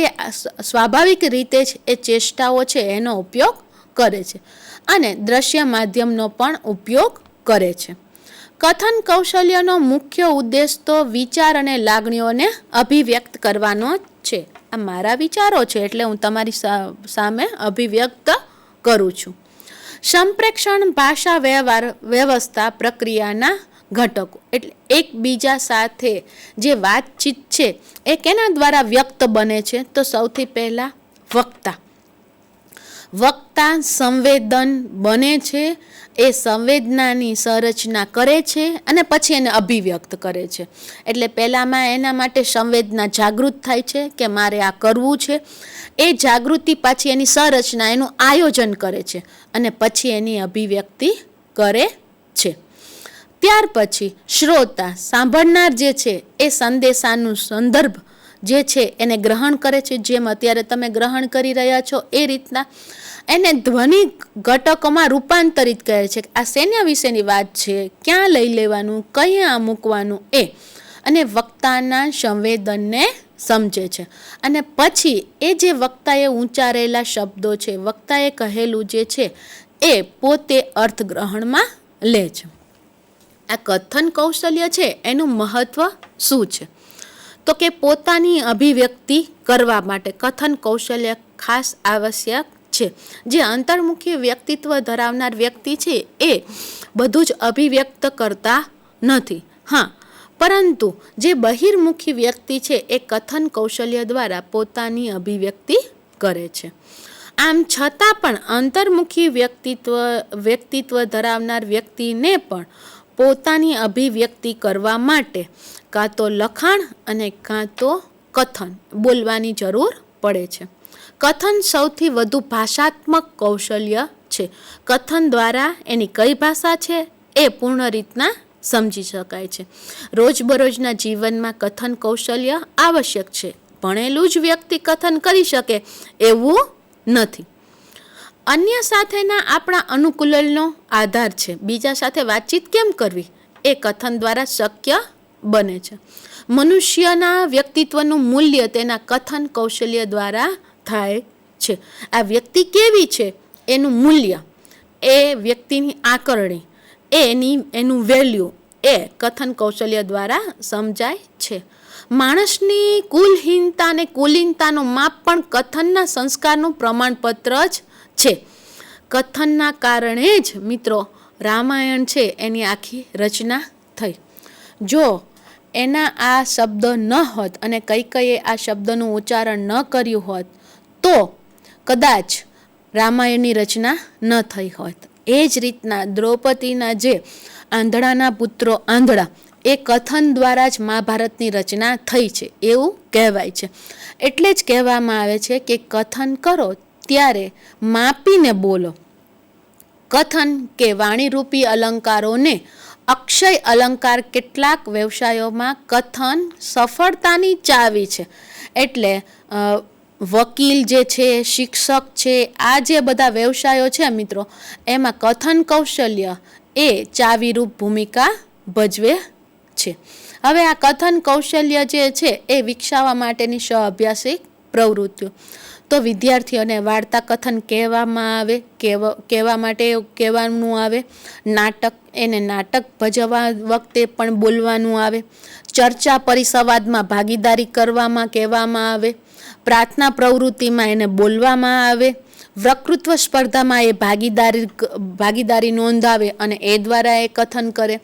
સ્વાભાવિક રીતે જ એ ચેષ્ટાઓ છે એનો ઉપયોગ કરે છે અને દ્રશ્ય માધ્યમનો પણ ઉપયોગ કરે છે. કથન કૌશલ્યનો મુખ્ય ઉદ્દેશ તો વિચાર અને લાગણીઓને અભિવ્યક્ત કરવાનો છે. આ મારા વિચારો છે એટલે હું તમારી સામે અભિવ્યક્ત કરું છું. સંપ્રેક્ષણ ભાષા વ્યવસ્થા પ્રક્રિયાના ઘટકો એટલે એકબીજા સાથે જે વાતચીત છે એ કેના દ્વારા વ્યક્ત બને છે? તો સૌથી પહેલાં વક્તા સંવેદન બને છે, એ સંવેદનાની સંરચના કરે છે અને પછી એને અભિવ્યક્ત કરે છે. એટલે પહેલામાં એના માટે સંવેદના જાગૃત થાય છે કે મારે આ કરવું છે. એ જાગૃતિ પાછી એની સંરચના, એનું આયોજન કરે છે અને પછી એની અભિવ્યક્તિ કરે છે. ત્યાર પછી શ્રોતા, સાંભળનાર જે છે એ સંદેશાનું સંદર્ભ જે છે એને ગ્રહણ કરે છે. જેમ અત્યારે તમે ગ્રહણ કરી રહ્યા છો એ રીતના એને ધ્વનિ ઘટકોમાં રૂપાંતરિત કરે છે. આ શેના વિશેની વાત છે, ક્યાં લઈ લેવાનું, ક્યાં મૂકવાનું એ, અને વક્તાના સંવેદનને સમજે છે. અને પછી એ જે વક્તાએ ઉચ્ચારેલા શબ્દો છે, વક્તાએ કહેલું જે છે એ પોતે અર્થગ્રહણમાં લે છે. આ કથન કૌશલ્ય છે એનું મહત્વ શું છે? તો કે પોતાની અભિવ્યક્તિ કરવા માટે કથન કૌશલ્ય ખાસ આવશ્યક છે. જે અંતર્મુખી વ્યક્તિત્વ ધરાવનાર વ્યક્તિ છે એ બધું જ અભિવ્યક્ત કરતા નથી. હા, પરંતુ જે બહિર્મુખી વ્યક્તિ છે એ કથન કૌશલ્ય દ્વારા પોતાની અભિવ્યક્તિ કરે છે. આમ છતાં પણ અંતર્મુખી વ્યક્તિત્વ ધરાવનાર વ્યક્તિને પણ પોતાની અભિવ્યક્તિ કરવા માટે કાં તો લખાણ અને કાં તો કથન બોલવાની જરૂર પડે છે. કથન સૌથી વધુ ભાષાત્મક કૌશલ્ય છે. કથન દ્વારા એની કઈ ભાષા છે એ પૂર્ણ રીતના સમજી શકાય છે. રોજબરોજના જીવનમાં કથન કૌશલ્ય આવશ્યક છે. ભણેલું જ વ્યક્તિ કથન કરી શકે એવું નથી. અન્ય સાથેના આપણા અનુકૂલનનો આધાર છે. બીજા સાથે વાતચીત કેમ કરવી એ કથન દ્વારા શક્ય બને છે. મનુષ્યના વ્યક્તિત્વનું મૂલ્ય તેના કથન કૌશલ્ય દ્વારા થાય છે. આ વ્યક્તિ કેવી છે એનું મૂલ્ય, એ વ્યક્તિની આકારણી, એનું વેલ્યુ એ કથન કૌશલ્ય દ્વારા સમજાય છે. માણસની કુલહીનતા અને કુલીનતાનું માપ પણ કથનના સંસ્કારનું પ્રમાણપત્ર જ છે. કથનના કારણે જ મિત્રો રામાયણ છે એની આખી રચના થઈ. જો એના આ શબ્દ ન હોત અને કૈકેયીએ આ શબ્દનું ઉચ્ચારણ ન કર્યું હોત તો કદાચ રામાયણની રચના ન થઈ હોત. એ જ રીતના દ્રૌપદીના જે આંધળાના પુત્રો આંધળા એ કથન દ્વારા જ મહાભારતની રચના થઈ છે એવું કહેવાય છે. એટલે જ કહેવામાં આવે છે કે કથન કરો ત્યારે માપીને બોલો. કથન કે વાણીરૂપી અલંકારોને અક્ષય અલંકાર કેટલાક વ્યવસાયોમાં કથન સફળતાની ચાવી છે. એટલે વકીલ જે છે, શિક્ષક છે, આ જે બધા વ્યવસાયો છે મિત્રો, એમાં કથન કૌશલ્ય એ ચાવીરૂપ ભૂમિકા ભજવે છે. હવે આ કથન કૌશલ્ય જે છે એ વિકસાવવા માટેની સહઅભ્યાસિક પ્રવૃત્તિઓ તો વિદ્યાર્થીઓને વાર્તા કથન કહેવામાં આવે, કહેવા માટે કહેવાનું આવે. નાટક ભજવવા વખતે પણ બોલવાનું આવે. ચર્ચા પરિસંવાદમાં ભાગીદારી કરવામાં કહેવામાં આવે. પ્રાર્થના પ્રવૃત્તિમાં એને બોલવામાં આવે. વક્તૃત્વ સ્પર્ધામાં એ ભાગીદારી નોંધાવે અને એ દ્વારા એ કથન કરે.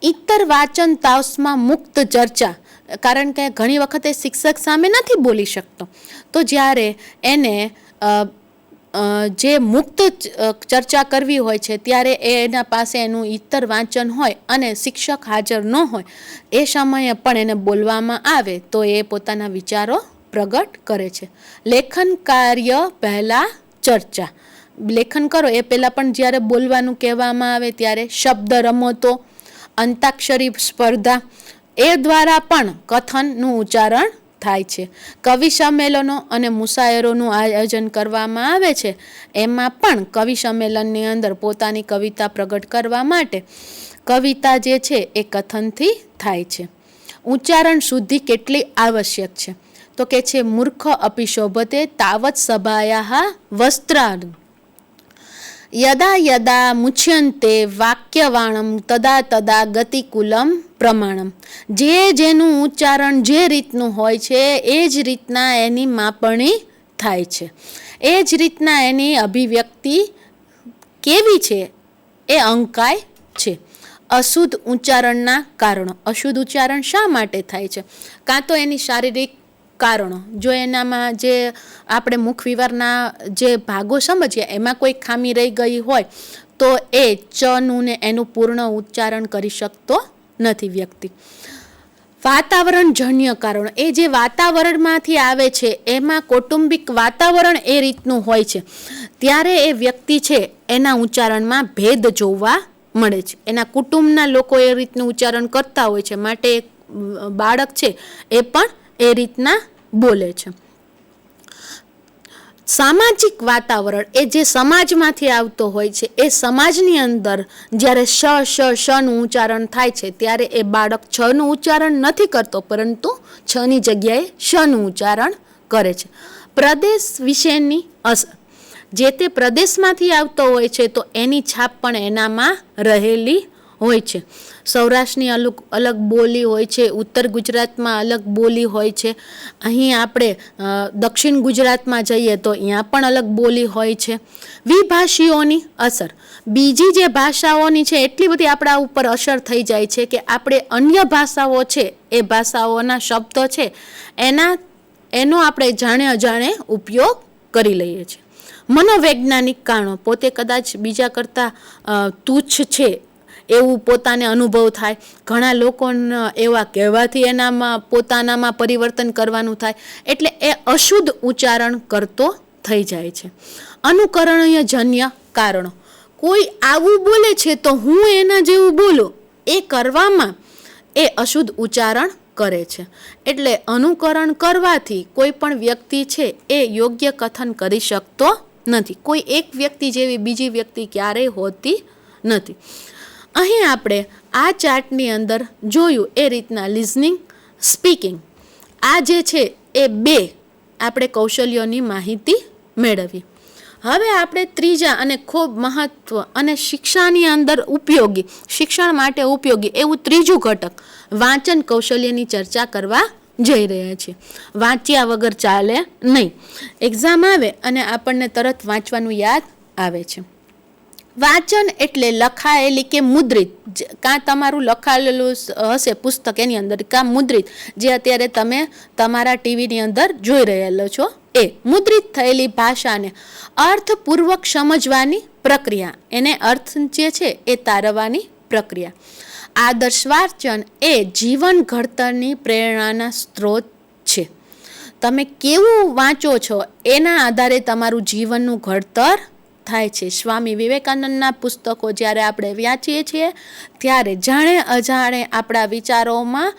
ઇતર વાચન તાસમાં મુક્ત ચર્ચા કારણ કે ઘણી વખતે શિક્ષક સામે નથી બોલી શકતો. તો જ્યારે એને જે મુક્ત ચર્ચા કરવી હોય છે ત્યારે એના પાસે એનું ઇતર વાંચન હોય અને શિક્ષક હાજર ન હોય એ સમયે પણ એને બોલવામાં આવે તો એ પોતાના વિચારો પ્રગટ કરે છે. લેખન કાર્ય પહેલાં ચર્ચા. લેખન કરો એ પહેલાં પણ જ્યારે બોલવાનું કહેવામાં આવે ત્યારે શબ્દ રમતો, અંતાક્ષરી સ્પર્ધા એ દ્વારા પણ કથનનું ઉચ્ચારણ થાય છે. કવિ સંમેલનો અને મુશાયરોનું આયોજન કરવામાં આવે છે. એમાં પણ કવિ સંમેલનની અંદર પોતાની કવિતા પ્રગટ કરવા માટે કવિતા જે છે એ કથનથી થાય છે. ઉચ્ચારણ શુદ્ધિ કેટલી આવશ્યક છે? તો કે છે મૂર્ખ અપી શોભતે તાવત સભાયા વસ્ત્રાન યદા યદા મુચ્યંતે વાક્યવાણમ તદા તદા ગતિકુલમ પ્રમાણમ. જે જેનું ઉચ્ચારણ જે રીતનું હોય છે એ જ રીતના એની માપણી થાય છે, એ જ રીતના એની અભિવ્યક્તિ કેવી છે એ અંકાય છે. અશુદ્ધ ઉચ્ચારણના કારણો. અશુદ્ધ ઉચ્ચારણ શા માટે થાય છે? કાં તો એની શારીરિક કારણો, જો એનામાં જે આપણે મુખ વિવારના જે ભાગો સમજીએ એમાં કોઈ ખામી રહી ગઈ હોય તો એ ચનું ને એનું પૂર્ણ ઉચ્ચારણ કરી શકતો નથી વ્યક્તિ. વાતાવરણજન્ય કારણો. એ જે વાતાવરણમાંથી આવે છે એમાં કૌટુંબિક વાતાવરણ એ રીતનું હોય છે ત્યારે એ વ્યક્તિ છે એના ઉચ્ચારણમાં ભેદ જોવા મળે છે. એના કુટુંબના લોકો એ રીતનું ઉચ્ચારણ કરતા હોય છે માટે બાળક છે એ પણ એ રીતના બોલે છે. સામાજિક વાતાવરણ એ જે સમાજમાંથી આવતો હોય છે એ સમાજની અંદર જ્યારે નું ઉચ્ચારણ થાય છે ત્યારે એ બાળક નું ઉચ્ચારણ નથી કરતો પરંતુ ની જગ્યાએ નું ઉચ્ચારણ કરે છે. પ્રદેશ વિશેની અસર. જે તે પ્રદેશમાંથી આવતો હોય છે તો એની છાપ પણ એનામાં રહેલી હોય છે. સૌરાષ્ટ્રની અલગ બોલી હોય છે, ઉત્તર ગુજરાતમાં અલગ બોલી હોય છે, અહીં આપણે દક્ષિણ ગુજરાતમાં જઈએ તો અહીંયા પણ અલગ બોલી હોય છે. વિભાષીઓની અસર. બીજી જે ભાષાઓની છે એટલી બધી આપણા ઉપર અસર થઈ જાય છે કે આપણે અન્ય ભાષાઓ છે એ ભાષાઓના શબ્દ છે એનો આપણે જાણે અજાણે ઉપયોગ કરી લઈએ છીએ. મનોવૈજ્ઞાનિક કારણો. પોતે કદાચ બીજા કરતાં તુચ્છ છે એવું પોતાને અનુભવ થાય. ઘણા લોકોને એવા કહેવાથી એનામાં પોતાનામાં પરિવર્તન કરવાનું થાય એટલે એ અશુદ્ધ ઉચ્ચારણ કરતો થઈ જાય છે. અનુકરણીય જન્ય કારણો. કોઈ આવું બોલે છે તો હું એના જેવું બોલું એ કરવામાં એ અશુદ્ધ ઉચ્ચારણ કરે છે. એટલે અનુકરણ કરવાથી કોઈ પણ વ્યક્તિ છે એ યોગ્ય કથન કરી શકતો નથી. કોઈ એક વ્યક્તિ જેવી બીજી વ્યક્તિ ક્યારેય હોતી નથી. અહીં આપણે આ ચાર્ટની અંદર જોયું એ રીતના લિસનિંગ, સ્પીકિંગ આ જે છે એ બે આપણે કૌશલ્યોની માહિતી મેળવી. હવે આપણે ત્રીજા અને ખૂબ મહત્વ અને શિક્ષાની અંદર ઉપયોગી, શિક્ષણ માટે ઉપયોગી એવું ત્રીજું ઘટક વાંચન કૌશલ્યની ચર્ચા કરવા જઈ રહ્યા છીએ. વાંચ્યા વગર ચાલે નહીં. એક્ઝામ આવે અને આપણને તરત વાંચવાનું યાદ આવે છે. વાંચન એટલે લખાયેલી કે મુદ્રિત, કાં તમારું લખાયેલું હશે પુસ્તક એની અંદર, કાં મુદ્રિત જે અત્યારે તમે તમારા ટીવીની અંદર જોઈ રહેલો છો એ મુદ્રિત થયેલી ભાષાને અર્થપૂર્વક સમજવાની પ્રક્રિયા, એને અર્થ જે છે એ તારવવાની પ્રક્રિયા. આદર્શ વાંચન એ જીવન ઘડતરની પ્રેરણાના સ્ત્રોત છે. તમે કેવું વાંચો છો એના આધારે તમારું જીવનનું ઘડતર થાય છે. સ્વામી વિવેકાનંદના પુસ્તકો જ્યારે આપણે વાંચીએ છીએ ત્યારે જાણે અજાણે આપણા વિચારોમાં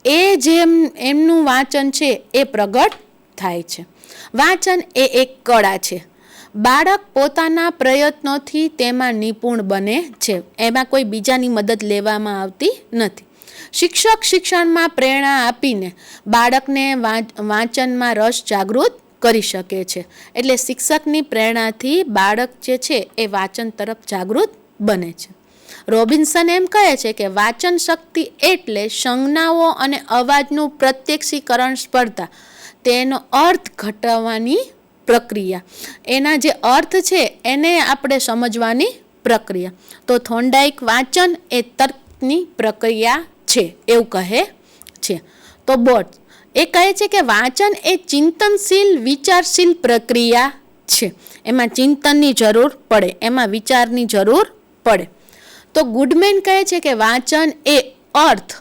એ જેમ એમનું વાંચન છે એ પ્રગટ થાય છે. વાંચન એ એક કળા છે. બાળક પોતાના પ્રયત્નોથી તેમાં નિપુણ બને છે. એમાં કોઈ બીજાની મદદ લેવામાં આવતી નથી. શિક્ષક શિક્ષણમાં પ્રેરણા આપીને બાળકને વાંચનમાં રસ જાગૃત કરી શકે છે. એટલે શિક્ષકની પ્રેરણાથી બાળક જે છે એ વાંચન તરફ જાગૃત બને છે. રોબિન્સન એમ કહે છે કે વાંચન શક્તિ એટલે સંજ્ઞાઓ અને અવાજનું પ્રત્યક્ષીકરણ સ્પર્ધા, તેનો અર્થ ઘટાડવાની પ્રક્રિયા, એના જે અર્થ છે એને આપણે સમજવાની પ્રક્રિયા. તો થોર્નડાઇક વાંચન એ તર્કની પ્રક્રિયા છે એવું કહે છે. તો બોટ્સ એ કહે છે કે વાંચન એ ચિંતનશીલ વિચારશીલ પ્રક્રિયા છે. એમાં ચિંતનની જરૂર પડે, એમાં વિચારની જરૂર પડે. તો ગુડમેન કહે છે કે વાંચન એ અર્થ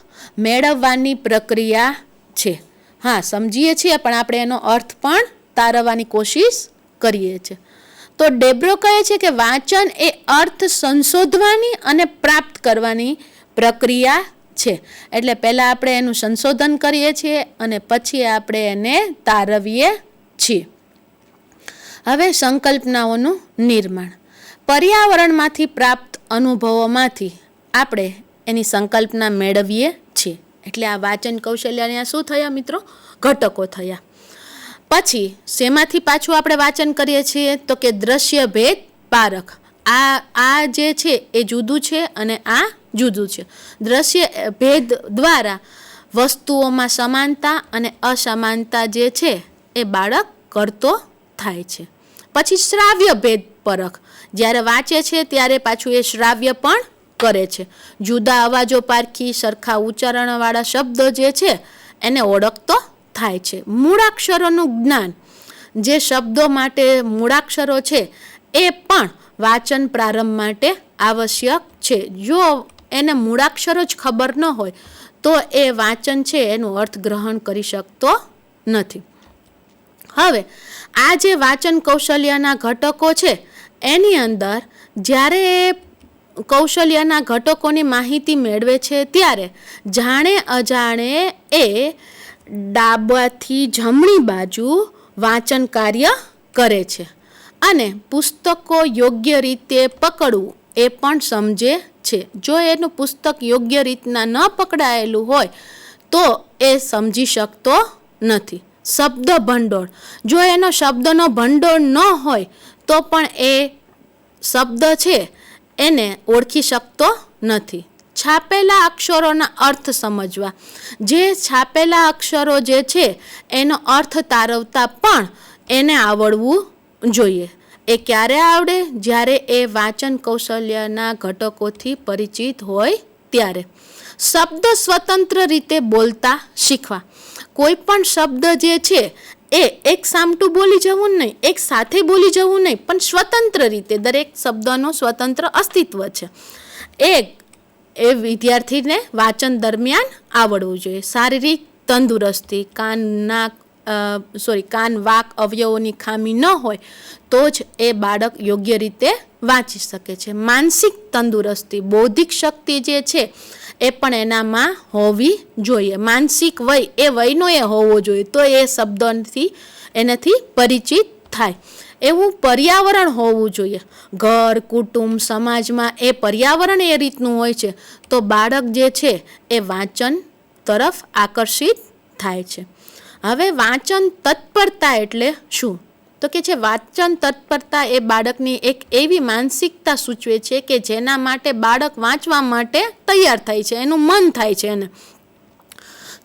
મેળવવાની પ્રક્રિયા છે. હા, સમજીએ છીએ પણ આપણે એનો અર્થ પણ તારવવાની કોશિશ કરીએ છીએ. તો ડેબ્રો કહે છે કે વાંચન એ અર્થ સંશોધવાની અને પ્રાપ્ત કરવાની પ્રક્રિયા છે. એટલે પહેલાં આપણે એનું સંશોધન કરીએ છીએ અને પછી આપણે એને તારવીએ છીએ. હવે સંકલ્પનાઓનું નિર્માણ. પર્યાવરણમાંથી પ્રાપ્ત અનુભવોમાંથી આપણે એની સંકલ્પના મેળવીએ છીએ. એટલે આ વાંચન કૌશલ્યના શું થયા મિત્રો? ઘટકો થયા. પછી શેમાંથી પાછું આપણે વાંચન કરીએ છીએ? તો કે દ્રશ્ય ભેદ પારખ. આ જે છે એ જુદું છે અને આ જુદું છે. દ્રશ્ય ભેદ દ્વારા વસ્તુઓમાં સમાનતા અને અસમાનતા જે છે એ બાળક કરતો થાય છે. પછી શ્રાવ્ય ભેદ પરખ. જ્યારે વાંચે છે ત્યારે પાછું એ શ્રાવ્ય પણ કરે છે. જુદા અવાજો પારખી સરખા ઉચ્ચારણવાળા શબ્દો જે છે એને ઓળખતો થાય છે. મૂળાક્ષરોનું જ્ઞાન. જે શબ્દો માટે મૂળાક્ષરો છે એ પણ વાંચન પ્રારંભ માટે આવશ્યક છે. જો એને મૂળાક્ષરો જ ખબર ન હોય તો એ વાંચન છે એનું અર્થગ્રહણ કરી શકતો નથી. હવે આ જે વાંચન કૌશલ્યના ઘટકો છે એની અંદર જ્યારે કૌશલ્યના ઘટકોની માહિતી મેળવે છે ત્યારે જાણે અજાણે એ ડાબાથી જમણી બાજુ વાંચન કાર્ય કરે છે અને પુસ્તકો યોગ્ય રીતે પકડવું એ પણ સમજે છે. જો એનું પુસ્તક યોગ્ય રીતના ન પકડાયેલું હોય તો એ સમજી શકતો નથી. શબ્દ ભંડોળ. જો એનો શબ્દનો ભંડોળ ન હોય તો પણ એ શબ્દ છે એને ઓળખી શકતો નથી. છાપેલા અક્ષરોના અર્થ સમજવા. જે છાપેલા અક્ષરો જે છે એનો અર્થ તારવતા પણ એને આવડવું જોઈએ. એ ક્યારે આવડે? જ્યારે એ વાંચન કૌશલ્યના ઘટકોથી પરિચિત હોય ત્યારે. શબ્દ સ્વતંત્ર રીતે બોલતા શીખવા. કોઈ પણ શબ્દ જે છે એ એક સામટું બોલી જવું નહીં, એક સાથે બોલી જવું નહીં, પણ સ્વતંત્ર રીતે. દરેક શબ્દનું સ્વતંત્ર અસ્તિત્વ છે. એ વિદ્યાર્થીને વાંચન દરમિયાન આવડવું જોઈએ. શારીરિક તંદુરસ્તી. કાન વાક અવયવોની ખામી ન હોય તો જ એ બાળક યોગ્ય રીતે વાંચી શકે છે. માનસિક તંદુરસ્તી. બૌદ્ધિક શક્તિ જે છે એ પણ એનામાં હોવી જોઈએ. માનસિક વય એ વયનો એ હોવો જોઈએ તો એ શબ્દોથી એનાથી પરિચિત થાય. એવું પર્યાવરણ હોવું જોઈએ. ઘર, કુટુંબ, સમાજમાં એ પર્યાવરણ એ રીતનું હોય છે તો બાળક જે છે એ વાંચન તરફ આકર્ષિત થાય છે. હવે વાંચન તત્પરતા એટલે શું? તો કે છે વાંચન તત્પરતા એ બાળકની એક એવી માનસિકતા સૂચવે છે કે જેના માટે બાળક વાંચવા માટે તૈયાર થાય છે, એનું મન થાય છે એને.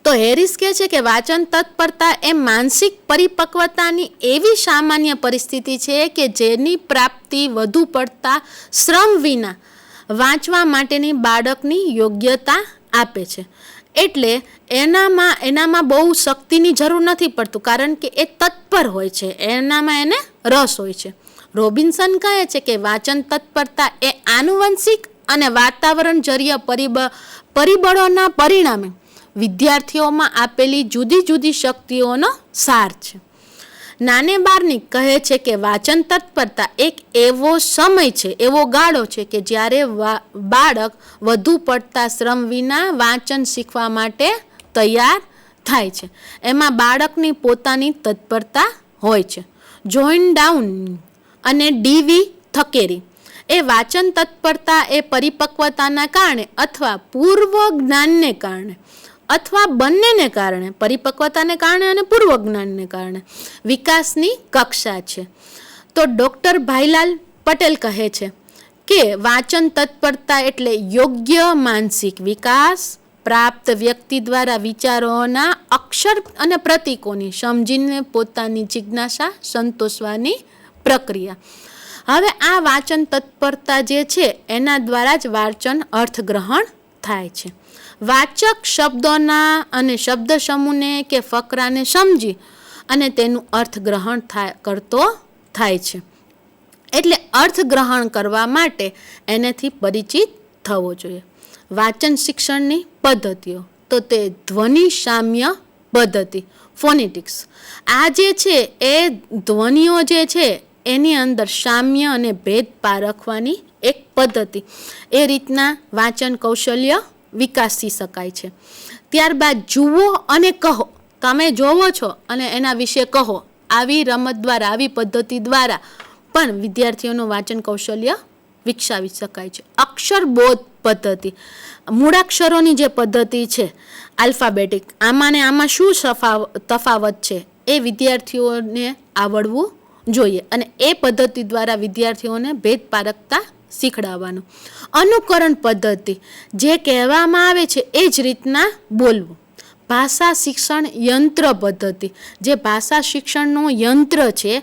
તો હેરિસ કહે છે કે વાંચન તત્પરતા એ માનસિક પરિપક્વતાની એવી સામાન્ય પરિસ્થિતિ છે કે જેની પ્રાપ્તિ વધુ પડતા શ્રમ વિના વાંચવા માટેની બાળકની યોગ્યતા આપે છે. એટલે એનામાં બહુ શક્તિની જરૂર નથી પડતું કારણ કે એ તત્પર હોય છે, એનામાં એને રસ હોય છે. રોબિન્સન કહે છે કે વાંચન તત્પરતા એ આનુવંશિક અને વાતાવરણજન્ય પરિબળોના પરિણામે વિદ્યાર્થીઓમાં આપેલી જુદી જુદી શક્તિઓનો સાર છે. નાને બાર્નિક કહે છે કે વાંચન તત્પરતા એક એવો સમય છે, એવો ગાળો છે કે જ્યારે બાળક વધુ પડતા શ્રમ વિના વાંચન શીખવા માટે તૈયાર થાય છે. એમાં બાળકની પોતાની તત્પરતા હોય છે. જોઈન ડાઉન અને ડીવી થકેરી એ વાંચન તત્પરતા એ પરિપક્વતાના કારણે અથવા પૂર્વ જ્ઞાનને કારણે અથવા બંનેને કારણે, પરિપક્વતાને કારણે અને પૂર્વ જ્ઞાનને કારણે વિકાસની કક્ષા છે. તો ડૉક્ટર ભાઈલાલ પટેલ કહે છે કે વાંચન તત્પરતા એટલે યોગ્ય માનસિક વિકાસ પ્રાપ્ત વ્યક્તિ દ્વારા વિચારોના અક્ષર અને પ્રતીકોની સમજીને પોતાની જિજ્ઞાસા સંતોષવાની પ્રક્રિયા. હવે આ વાંચન તત્પરતા જે છે એના દ્વારા જ વાંચન અર્થગ્રહણ થાય છે. વાચક શબ્દોના અને શબ્દ સમૂહને કે ફકરાને સમજી અને તેનું અર્થગ્રહણ કરતો થાય છે. એટલે અર્થગ્રહણ કરવા માટે એનાથી પરિચિત થવો જોઈએ. વાચન શિક્ષણની પદ્ધતિઓ તો તે ધ્વનિ સામ્ય પદ્ધતિ ફોનેટિક્સ. આ જે છે એ ધ્વનિઓ જે છે એની અંદર સામ્ય અને ભેદ પારખવાની એક પદ્ધતિ. એ રીતના વાંચન કૌશલ્ય વિકાસી શકાય છે. ત્યારબાદ જુઓ અને કહો. તમે જોવો છો અને એના વિશે કહો. આવી રમત દ્વારા, આવી પદ્ધતિ દ્વારા પણ વિદ્યાર્થીઓનું વાંચન કૌશલ્ય વિકસાવી શકાય છે. અક્ષરબોધ પદ્ધતિ, મૂળાક્ષરોની જે પદ્ધતિ છે આલ્ફાબેટિક, આમાં ને આમાં શું તફાવત છે એ વિદ્યાર્થીઓને આવડવું જોઈએ અને એ પદ્ધતિ દ્વારા વિદ્યાર્થીઓને ભેદ પારખતા શીખડાવવાનું. અનુકરણ પદ્ધતિ, જે કહેવામાં આવે છે એ જ રીતના બોલવું. ભાષા શિક્ષણ યંત્ર પદ્ધતિ, જે ભાષા શિક્ષણનું યંત્ર છે,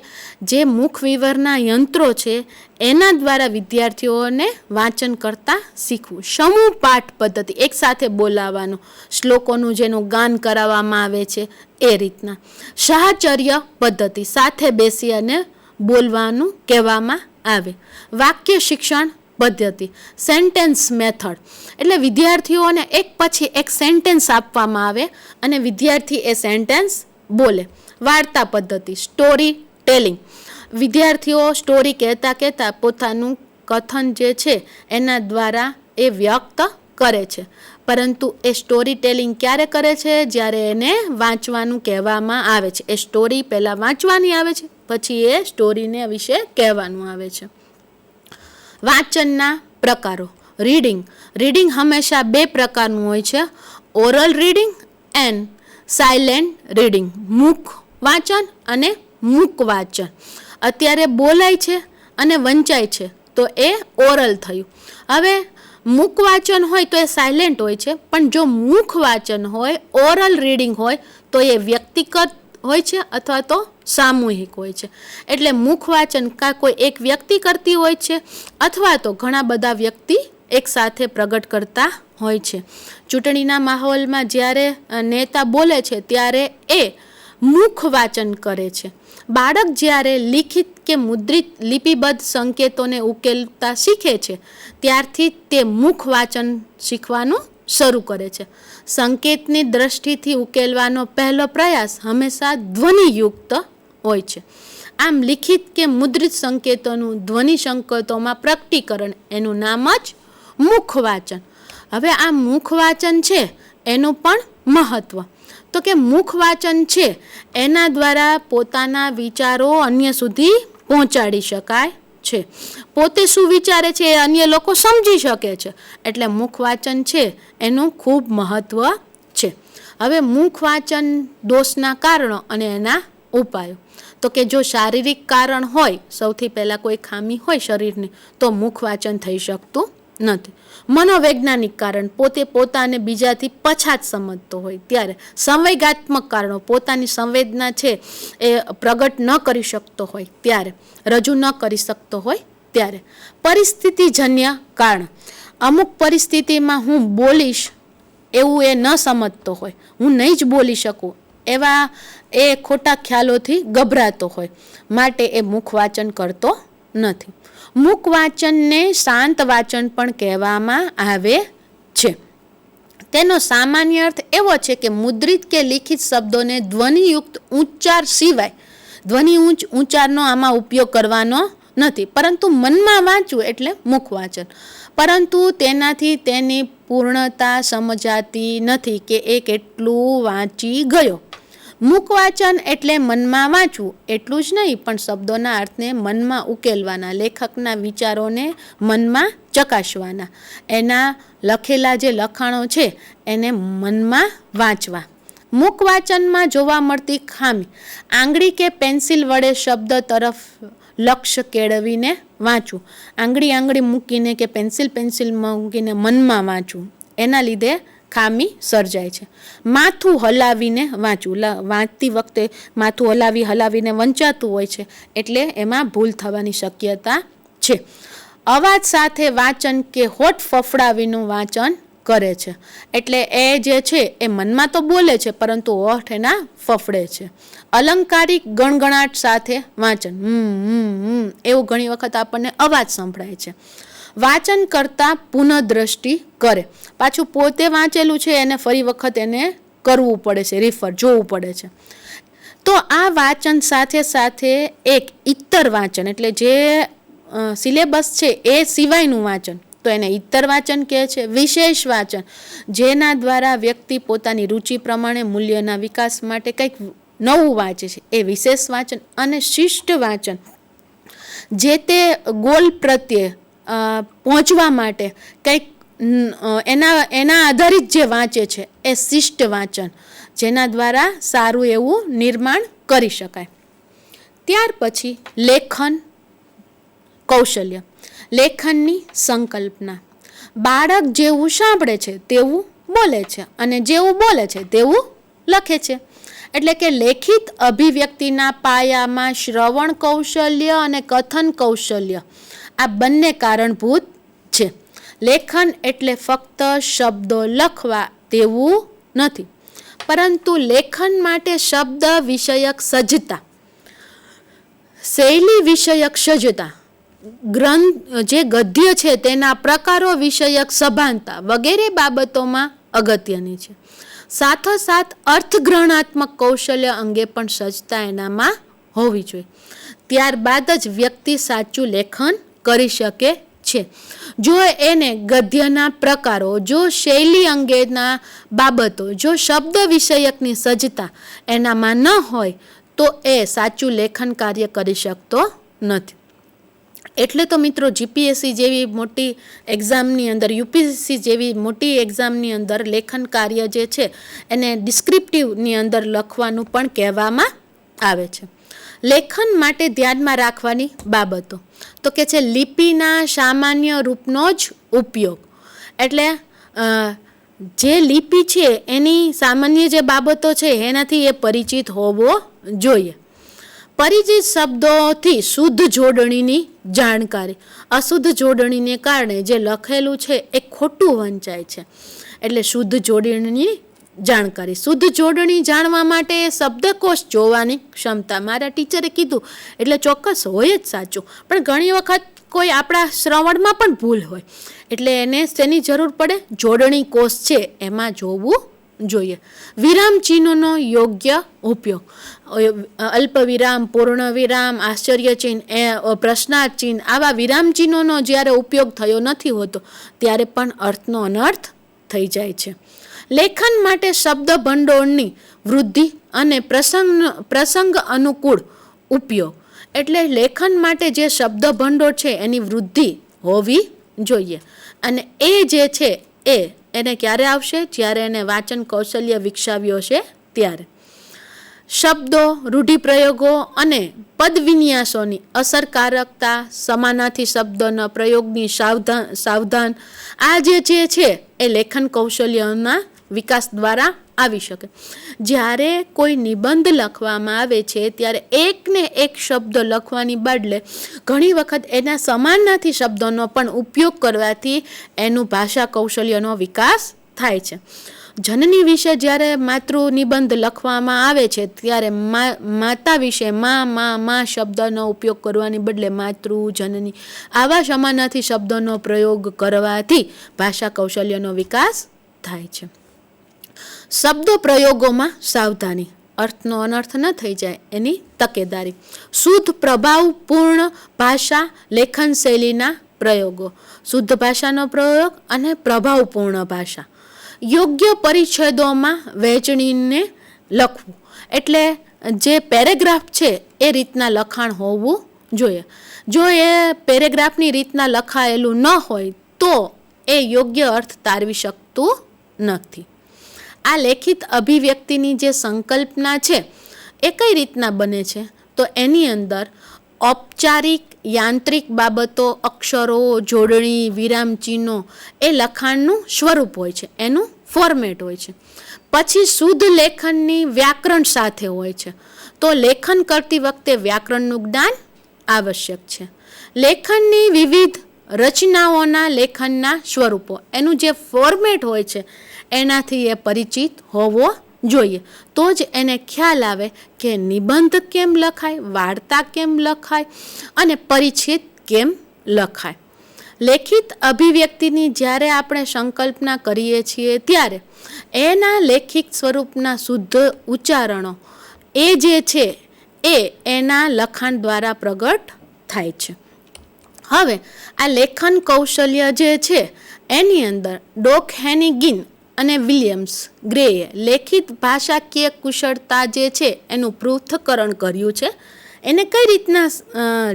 જે મુખ વિવરના યંત્રો છે, એના દ્વારા વિદ્યાર્થીઓને વાંચન કરતા શીખવું. સમૂહ પાઠ પદ્ધતિ, એકસાથે બોલાવવાનું, શ્લોકોનું જેનું ગાન કરાવવામાં આવે છે એ રીતના. સાહચર્ય પદ્ધતિ, સાથે બેસી અને બોલવાનું કહેવામાં આવે. વાક્ય શિક્ષણ પદ્ધતિ, સેન્ટેન્સ મેથડ, એટલે વિદ્યાર્થીઓને એક પછી એક સેન્ટેન્સ આપવામાં આવે અને વિદ્યાર્થી એ સેન્ટેન્સ બોલે. વાર્તા પદ્ધતિ, સ્ટોરી ટેલિંગ, વિદ્યાર્થીઓ સ્ટોરી કહેતા કહેતા પોતાનું કથન જે છે એના દ્વારા એ વ્યક્ત કરે છે. પરંતુ એ સ્ટોરી ટેલિંગ ક્યારે કરે છે? જ્યારે એને વાંચવાનું કહેવામાં આવે છે. એ સ્ટોરી પહેલાં વાંચવાની આવે છે, પછી એ સ્ટોરીને વિશે કહેવાનું આવે છે. વાંચનના પ્રકારો. રીડિંગ હંમેશા બે પ્રકારનું હોય છે, oral reading and silent reading. મુખ વાંચન અને મૂક વાંચન. અત્યારે બોલાય છે અને વંચાય છે તો એ ઓરલ થયું. હવે મુખ વાંચન હોય તો એ સાયલેન્ટ હોય છે, પણ જો મુખ વાંચન હોય, ઓરલ રીડિંગ હોય તો એ વ્યક્તિગત હોય છે અથવા તો સામૂહિક હોય છે. એટલે મુખ વાંચન કાં કોઈ એક વ્યક્તિ કરતી હોય છે અથવા તો ઘણા બધા વ્યક્તિ એકસાથે પ્રગટ કરતા હોય છે. ચૂંટણીના માહોલમાં જ્યારે નેતા બોલે છે ત્યારે એ મુખ વાંચન કરે છે. બાળક જ્યારે લિખિત કે મુદ્રિત લિપિબદ્ધ સંકેતોને ઉકેલતા શીખે છે ત્યારથી તે મુખ વાંચન શીખવાનું શરૂ કરે છે. સંકેતની દ્રષ્ટિથી ઉકેલવાનો પહેલો પ્રયાસ હંમેશા ધ્વનિયુક્ત હોય છે. આમ લિખિત કે મુદ્રિત સંકેતોનું ધ્વનિ સંકેતોમાં પ્રકટીકરણ, એનું નામ જ મુખ વાંચન. હવે આ મુખ વાંચન છે એનું પણ મહત્વ, તો કે મુખ વાંચન છે એના દ્વારા પોતાના વિચારો અન્ય સુધી પહોંચાડી શકાય છે. પોતે શું વિચારે છે એ અન્ય લોકો સમજી શકે છે. એટલે મુખ વાંચન છે એનું ખૂબ મહત્વ છે. હવે મુખ વાંચન દોષના કારણો અને એના ઉપાયો. તો કે જો શારીરિક કારણ હોય, સૌથી પહેલાં કોઈ ખામી હોય શરીરની, તો મુખ વાંચન થઈ શકતું નથી. મનોવૈજ્ઞાનિક કારણ, પોતે પોતાને બીજાથી પછાત સમજતો હોય ત્યારે. સંવેગાત્મક કારણો, પોતાની સંવેદના છે એ પ્રગટ ન કરી શકતો હોય ત્યારે, રજૂ ન કરી શકતો હોય ત્યારે. પરિસ્થિતિજન્ય કારણ, અમુક પરિસ્થિતિમાં હું બોલીશ એવું એ ન સમજતો હોય, હું નહીં જ બોલી શકું એવા એ ખોટા ખ્યાલોથી ગભરાતો હોય, માટે એ મુખ વાંચન કરતો નથી. મુખ વાંચનને શાંત વાંચન પણ કહેવામાં આવે છે. તેનો સામાન્ય અર્થ એવો છે કે મુદ્રિત કે લિખિત શબ્દોને ધ્વનિયુક્ત ઉચ્ચાર સિવાય, ધ્વનિ ઉચ્ચારનો આમાં ઉપયોગ કરવાનો નથી, પરંતુ મનમાં વાંચવું એટલે મુખ વાંચન. પરંતુ તેનાથી તેની પૂર્ણતા સમજાતી નથી કે એ કેટલું વાંચી ગયો. મુખ વાંચન એટલે મનમાં વાંચવું એટલું જ નહીં, પણ શબ્દોના અર્થને મનમાં ઉકેલવાના, લેખકના વિચારોને મનમાં ચકાસવાના, એના લખેલા જે લખાણો છે એને મનમાં વાંચવા. મુખ વાંચનમાં જોવા મળતી ખામી, આંગળી કે પેન્સિલ વડે શબ્દ તરફ લક્ષ્ય કેળવીને વાંચવું. આંગળી મૂકીને કે પેન્સિલ મૂકીને મનમાં વાંચવું, એના લીધે ખામી સર્જાય છે. માથું હલાવીને વાંચવું, વાંચતી વખતે માથું હલાવીને વંચાતું હોય છે એટલે એમાં ભૂલ થવાની શક્યતા છે. અવાજ સાથે વાંચન કે હોઠ ફફડાવીનું વાંચન કરે છે. એટલે એ જે છે એ મનમાં તો બોલે છે પરંતુ હોઠ એના ફફડે છે. અલંકારિક ગણગણાટ સાથે વાંચન, એવું ઘણી વખત આપણને અવાજ સંભળાય છે. વાંચન કરતાં પુનઃદ્રષ્ટિ કરે, પાછું પોતે વાંચેલું છે એને ફરી વખત એને કરવું પડે છે, રિફર જોવું પડે છે. તો આ વાંચન સાથે સાથે એક ઇત્તર વાંચન, એટલે જે સિલેબસ છે એ સિવાયનું વાંચન, તો એને ઇત્તર વાંચન કહે છે. વિશેષ વાંચન, જેના દ્વારા વ્યક્તિ પોતાની રુચિ પ્રમાણે મૂલ્યના વિકાસ માટે કંઈક નવું વાંચે છે, એ વિશેષ વાંચન. અને શિષ્ટ વાંચન, જે તે ગોલ પ્રત્યે પહોંચવા માટે કંઈક એના આધારિત જે વાંચે છે એ શિષ્ટ વાંચન, જેના દ્વારા સારું એવું નિર્માણ કરી શકાય. ત્યાર પછી લેખન કૌશલ્ય, લેખનની સંકલ્પના. બાળક જેવું સાંભળે છે તેવું બોલે છે અને જેવું બોલે છે તેવું લખે છે. એટલે કે લેખિત અભિવ્યક્તિના પાયામાં શ્રવણ કૌશલ્ય અને કથન કૌશલ્ય આ બંને કારણભૂત છે. લેખન એટલે ફક્ત શબ્દો લખવા તેવું નથી, પરંતુ લેખન માટે શબ્દ વિષયક સજ્જતા, શૈલી વિષયક સજ્જતા, જે ગદ્ય છે તેના પ્રકારો વિષયક સભાનતા વગેરે બાબતોમાં અગત્યની છે. સાથોસાથ અર્થગ્રહણાત્મક કૌશલ્ય અંગે પણ સજ્જતા એનામાં હોવી જોઈએ. ત્યારબાદ જ વ્યક્તિ સાચું લેખન કરી શકે છે. જો એને ગદ્યના પ્રકારો, જો શૈલી અંગેના બાબતો, જો શબ્દ વિષયકની સજ્જતા એનામાં ન હોય તો એ સાચું લેખન કાર્ય કરી શકતો નથી. એટલે તો મિત્રો જીપીએસસી જેવી મોટી એક્ઝામની અંદર, યુપીએસસી જેવી મોટી એક્ઝામની અંદર લેખન કાર્ય જે છે એને ડિસ્ક્રિપ્ટિવની અંદર લખવાનું પણ કહેવામાં આવે છે. લેખન માટે ધ્યાનમાં રાખવાની બાબતો તો કે છે લિપિના સામાન્ય રૂપનો જ ઉપયોગ. એટલે જે લિપિ છે એની સામાન્ય જે બાબતો છે એનાથી એ પરિચિત હોવો જોઈએ. પરિચિત શબ્દોથી શુદ્ધ જોડણીની જાણકારી. અશુદ્ધ જોડણીને કારણે જે લખેલું છે એ ખોટું વંચાય છે. એટલે શુદ્ધ જોડણીની જાણકારી. શુદ્ધ જોડણી જાણવા માટે શબ્દકોશ જોવાની ક્ષમતા. મારા ટીચરે કીધું એટલે ચોક્કસ હોય જ સાચું, પણ ઘણી વખત કોઈ આપણા શ્રવણમાં પણ ભૂલ હોય, એટલે એને શેની જરૂર પડે? જોડણી કોષ છે એમાં જોવું જોઈએ. વિરામ ચિહ્નોનો યોગ્ય ઉપયોગ. અલ્પ વિરામ, પૂર્ણ વિરામ, આશ્ચર્ય ચિહ્ન, પ્રશ્નાર્થ ચિહ્ન, આવા વિરામ ચિહ્નોનો જ્યારે ઉપયોગ થયો નથી હોતો ત્યારે પણ અર્થનો અનર્થ થઈ જાય છે. લેખન માટે શબ્દ ભંડોળની વૃદ્ધિ અને પ્રસંગ અનુકૂળ ઉપયોગ. એટલે લેખન માટે જે શબ્દ ભંડોળ છે એની વૃદ્ધિ હોવી જોઈએ. અને એ જે છે એને ક્યારે આવશે? જ્યારે એને વાંચન કૌશલ્ય વિકસાવ્યો છે ત્યારે. શબ્દો, રૂઢિપ્રયોગો અને પદ વિન્યાસોની અસરકારકતા, સમાનાર્થી શબ્દોના પ્રયોગની સાવધાન, આ જે છે એ લેખન કૌશલ્યના વિકાસ દ્વારા આવી શકે. જ્યારે કોઈ નિબંધ લખવામાં આવે છે ત્યારે એકને એક શબ્દ લખવાની બદલે ઘણી વખત એના સમાનાર્થી શબ્દોનો પણ ઉપયોગ કરવાથી એનું ભાષા કૌશલ્યનો વિકાસ થાય છે. જનની વિશે જ્યારે માતૃ નિબંધ લખવામાં આવે છે ત્યારે માતા વિશે માં શબ્દનો ઉપયોગ કરવાની બદલે માતૃ, જનની આવા સમાનાર્થી શબ્દોનો પ્રયોગ કરવાથી ભાષા કૌશલ્યનો વિકાસ થાય છે. શબ્દો પ્રયોગોમાં સાવધાની, અર્થનો અનર્થ ન થઈ જાય એની તકેદારી. શુદ્ધ પ્રભાવપૂર્ણ ભાષા લેખન શૈલીના પ્રયોગો. શુદ્ધ ભાષાનો પ્રયોગ અને પ્રભાવપૂર્ણ ભાષા. યોગ્ય પરિચ્છેદોમાં વહેંચણીને લખવું. એટલે જે પેરેગ્રાફ છે એ રીતના લખાણ હોવું જોઈએ. જો એ પેરેગ્રાફની રીતના લખાયેલું ન હોય તો એ યોગ્ય અર્થ તારવી શકતું નથી. આ લેખિત અભિવ્યક્તિની જે સંકલ્પના છે એ કઈ રીતના બને છે? તો એની અંદર ઔપચારિક, યાંત્રિક બાબતો, અક્ષરો, જોડણી, વિરામચિહ્નો એ લખાણનું સ્વરૂપ હોય છે, એનું ફોર્મેટ હોય છે. પછી શુદ્ધ લેખનની વ્યાકરણ સાથે હોય છે. તો લેખન કરતી વખતે વ્યાકરણનું જ્ઞાન આવશ્યક છે. લેખનની વિવિધ રચનાઓના લેખનના સ્વરૂપો, એનું જે ફોર્મેટ હોય છે એનાથી એ પરિચિત હોવો જોઈએ. તો જ એને ખ્યાલ આવે કે નિબંધ કેમ લખાય, વાર્તા કેમ લખાય અને પરિચિત કેમ લખાય. લેખિત અભિવ્યક્તિની જ્યારે આપણે સંકલ્પના કરીએ છીએ ત્યારે એના લેખિત સ્વરૂપના શુદ્ધ ઉચ્ચારણો એ જે છે એ એના લખાણ દ્વારા પ્રગટ થાય છે. હવે આ લેખન કૌશલ્ય જે છે એની અંદર ડોક હેનિગિન અને વિલિયમ્સ ગ્રેએ લેખિત ભાષાકીય કુશળતા જે છે એનું પૃથ્થકરણ કર્યું છે. એને કઈ રીતના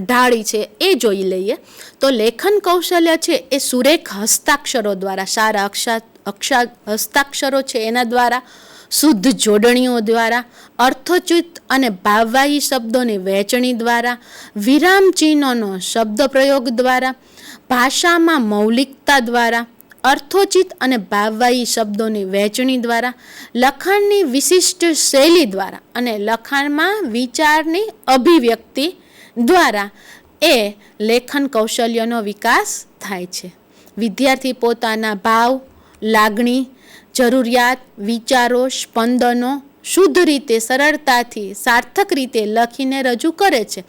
ઢાળી છે એ જોઈ લઈએ. તો લેખન કૌશલ્ય છે એ સુરેખ હસ્તાક્ષરો દ્વારા, સારા હસ્તાક્ષરો છે એના દ્વારા, શુદ્ધ જોડણીઓ દ્વારા, અર્થોચિત અને ભાવવાહી શબ્દોની વહેંચણી દ્વારા, વિરામ ચિહ્નોનો શબ્દ પ્રયોગ દ્વારા, ભાષામાં મૌલિકતા દ્વારા, અર્થોચિત અને ભાવવાહી શબ્દોની વહેંચણી દ્વારા, લખાણની વિશિષ્ટ શૈલી દ્વારા અને લખાણમાં વિચારની અભિવ્યક્તિ દ્વારા એ લેખન કૌશલ્યનો વિકાસ થાય છે. વિદ્યાર્થી પોતાના ભાવ, લાગણી, જરૂરિયાત, વિચારો, સ્પંદનો શુદ્ધ રીતે, સરળતાથી, સાર્થક રીતે લખીને રજૂ કરે છે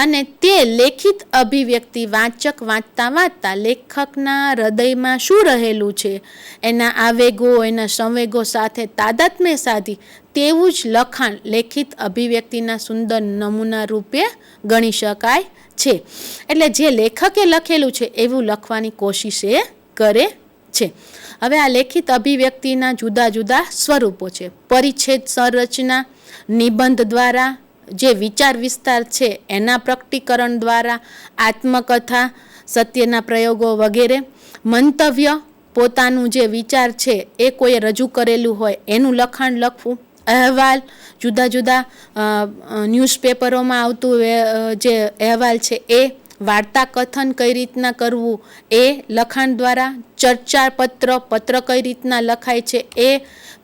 અને તે લેખિત અભિવ્યક્તિ વાંચક વાંચતા લેખકના હૃદયમાં શું રહેલું છે, એના આવેગો, એના સંવેગો સાથે તાદાત્મ્ય સાધી તેવું જ લખાણ લેખિત અભિવ્યક્તિના સુંદર નમૂના રૂપે ગણી શકાય છે. એટલે જે લેખકે લખેલું છે એવું લખવાની કોશિશ એ કરે છે. હવે આ લેખિત અભિવ્યક્તિના જુદા જુદા સ્વરૂપો છે. પરિચ્છેદ સંરચના, નિબંધ દ્વારા, જે વિચાર વિસ્તાર છે એના પ્રકટીકરણ દ્વારા, આત્મકથા, સત્યના પ્રયોગો વગેરે, મંતવ્ય, પોતાનું જે વિચાર છે એ કોઈએ રજૂ કરેલું હોય એનું લખાણ લખવું, અહેવાલ, જુદા જુદા ન્યૂઝપેપરોમાં આવતું જે અહેવાલ છે એ, વાર્તા કથન કઈ રીતના કરવું એ લખાણ દ્વારા, ચર્ચા પત્ર કઈ રીતના લખાય છે એ,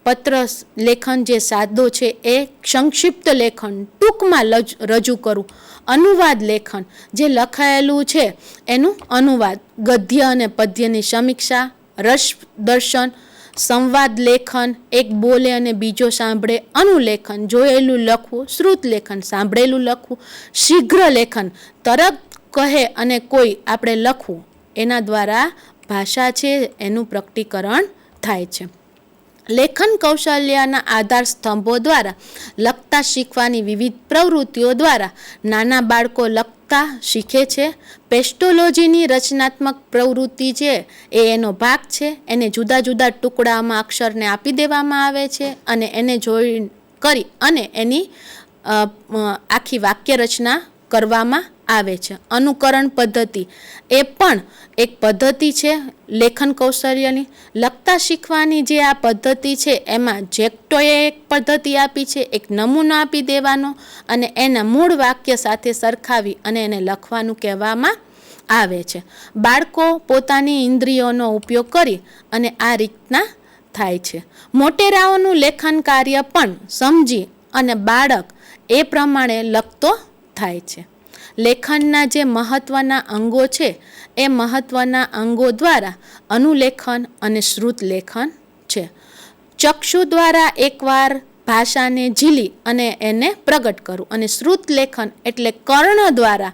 પત્ર લેખન જે સાદો છે એ, સંક્ષિપ્ત લેખન ટૂંકમાં રજૂ કરવું, અનુવાદ લેખન જે લખાયેલું છે એનું અનુવાદ, ગદ્ય અને પદ્યની સમીક્ષા, રસ દર્શન, સંવાદ લેખન, એક બોલે અને બીજો સાંભળે, અનુલેખન, જોયેલું લખવું, શ્રુત લેખન, સાંભળેલું લખવું, શીઘ્ર લેખન, તરત કહે અને કોઈ આપણે લખવું, એના દ્વારા ભાષા છે એનું પ્રકટીકરણ થાય છે. લેખન કૌશલ્યના આધાર સ્તંભો દ્વારા લખતા શીખવાની વિવિધ પ્રવૃત્તિઓ દ્વારા નાના બાળકો લખતા શીખે છે. પેસ્ટોલોજીની રચનાત્મક પ્રવૃત્તિ છે એ એનો ભાગ છે. એને જુદા જુદા ટુકડામાં અક્ષરને આપી દેવામાં આવે છે અને એને જોઈ કરી અને એની આખી વાક્ય રચના કરવામાં આવે છે. અનુકરણ પદ્ધતિ એ પણ એક પદ્ધતિ છે લેખન કૌશલ્યની. લખતા શીખવાની જે આ પદ્ધતિ છે એમાં જેક્ટોએ એક પદ્ધતિ આપી છે, એક નમૂનો આપી દેવાનો અને એના મૂળ વાક્ય સાથે સરખાવી અને એને લખવાનું કહેવામાં આવે છે. બાળકો પોતાની ઇન્દ્રિયોનો ઉપયોગ કરી અને આ રીતના થાય છે. મોટેરાઓનું લેખન કાર્ય પણ સમજી અને બાળક એ પ્રમાણે લખતો થાય છે. લેખનના જે મહત્ત્વના અંગો છે એ મહત્ત્વના અંગો દ્વારા અનુલેખન અને શ્રુત લેખન છે. ચક્ષુ દ્વારા એકવાર ભાષાને ઝીલી અને એને પ્રગટ કરવું, અને શ્રુત લેખન એટલે કર્ણ દ્વારા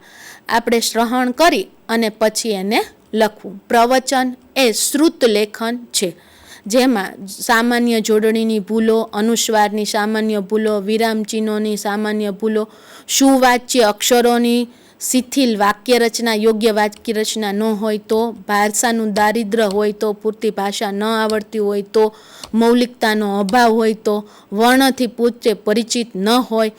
આપણે શ્રવણ કરી અને પછી એને લખવું. પ્રવચન એ શ્રુત લેખન છે, જેમાં સામાન્ય જોડણીની ભૂલો, અનુસ્વારની સામાન્ય ભૂલો, વિરામચિહ્નોની સામાન્ય ભૂલો, સુવાચ્ય અક્ષરોની શિથિલ વાક્ય રચના, યોગ્ય વાક્ય રચના ન હોય તો, ભાષાનું દારિદ્ર્ય હોય તો, પૂરતી ભાષા ન આવડતી હોય તો, મૌલિકતાનો અભાવ હોય તો, વર્ણથી પૂરતે પરિચિત ન હોય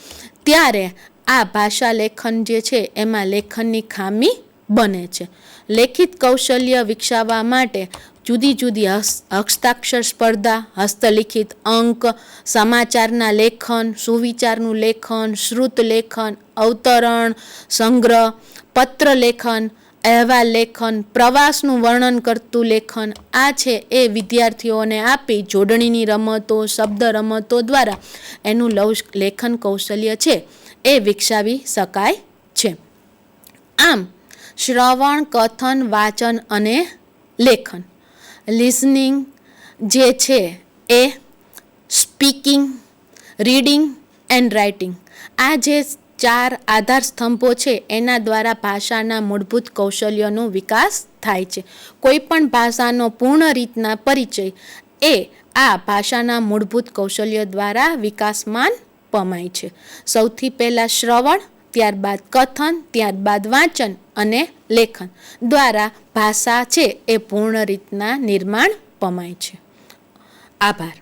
ત્યારે આ ભાષા લેખન જે છે એમાં લેખનની ખામી બને છે. લેખિત કૌશલ્ય વિકસાવવા માટે જુદી જુદી હસ્તાક્ષર સ્પર્ધા, હસ્તલિખિત અંક, સમાચારના લેખન, સુવિચારનું લેખન, શ્રુત લેખન, અવતરણ, સંગ્રહ, પત્ર લેખન, અહેવાલ લેખન, પ્રવાસનું વર્ણન કરતું લેખન, આ છે એ વિદ્યાર્થીઓને આપી જોડણીની રમતો, શબ્દ રમતો દ્વારા એનું લેખન કૌશલ્ય છે એ વિકસાવી શકાય છે. આમ શ્રવણ, કથન, વાંચન અને લેખન. લિસનિંગ જે છે એ સ્પીકિંગ, રીડિંગ એન્ડ રાઇટિંગ, આ જે 4 આધાર સ્તંભો છે એના દ્વારા ભાષાના મૂળભૂત કૌશલ્યોનો વિકાસ થાય છે. કોઈ પણ ભાષાનો પૂર્ણ રીતના પરિચય એ આ ભાષાના મૂળભૂત કૌશલ્યો દ્વારા વિકાસમાન પમાય છે. સૌથી પહેલાં શ્રવણ, ત્યારબાદ કથન, ત્યારબાદ વાંચન અને લેખન દ્વારા ભાષા છે એ પૂર્ણ રીતના નિર્માણ પમાય છે. આભાર.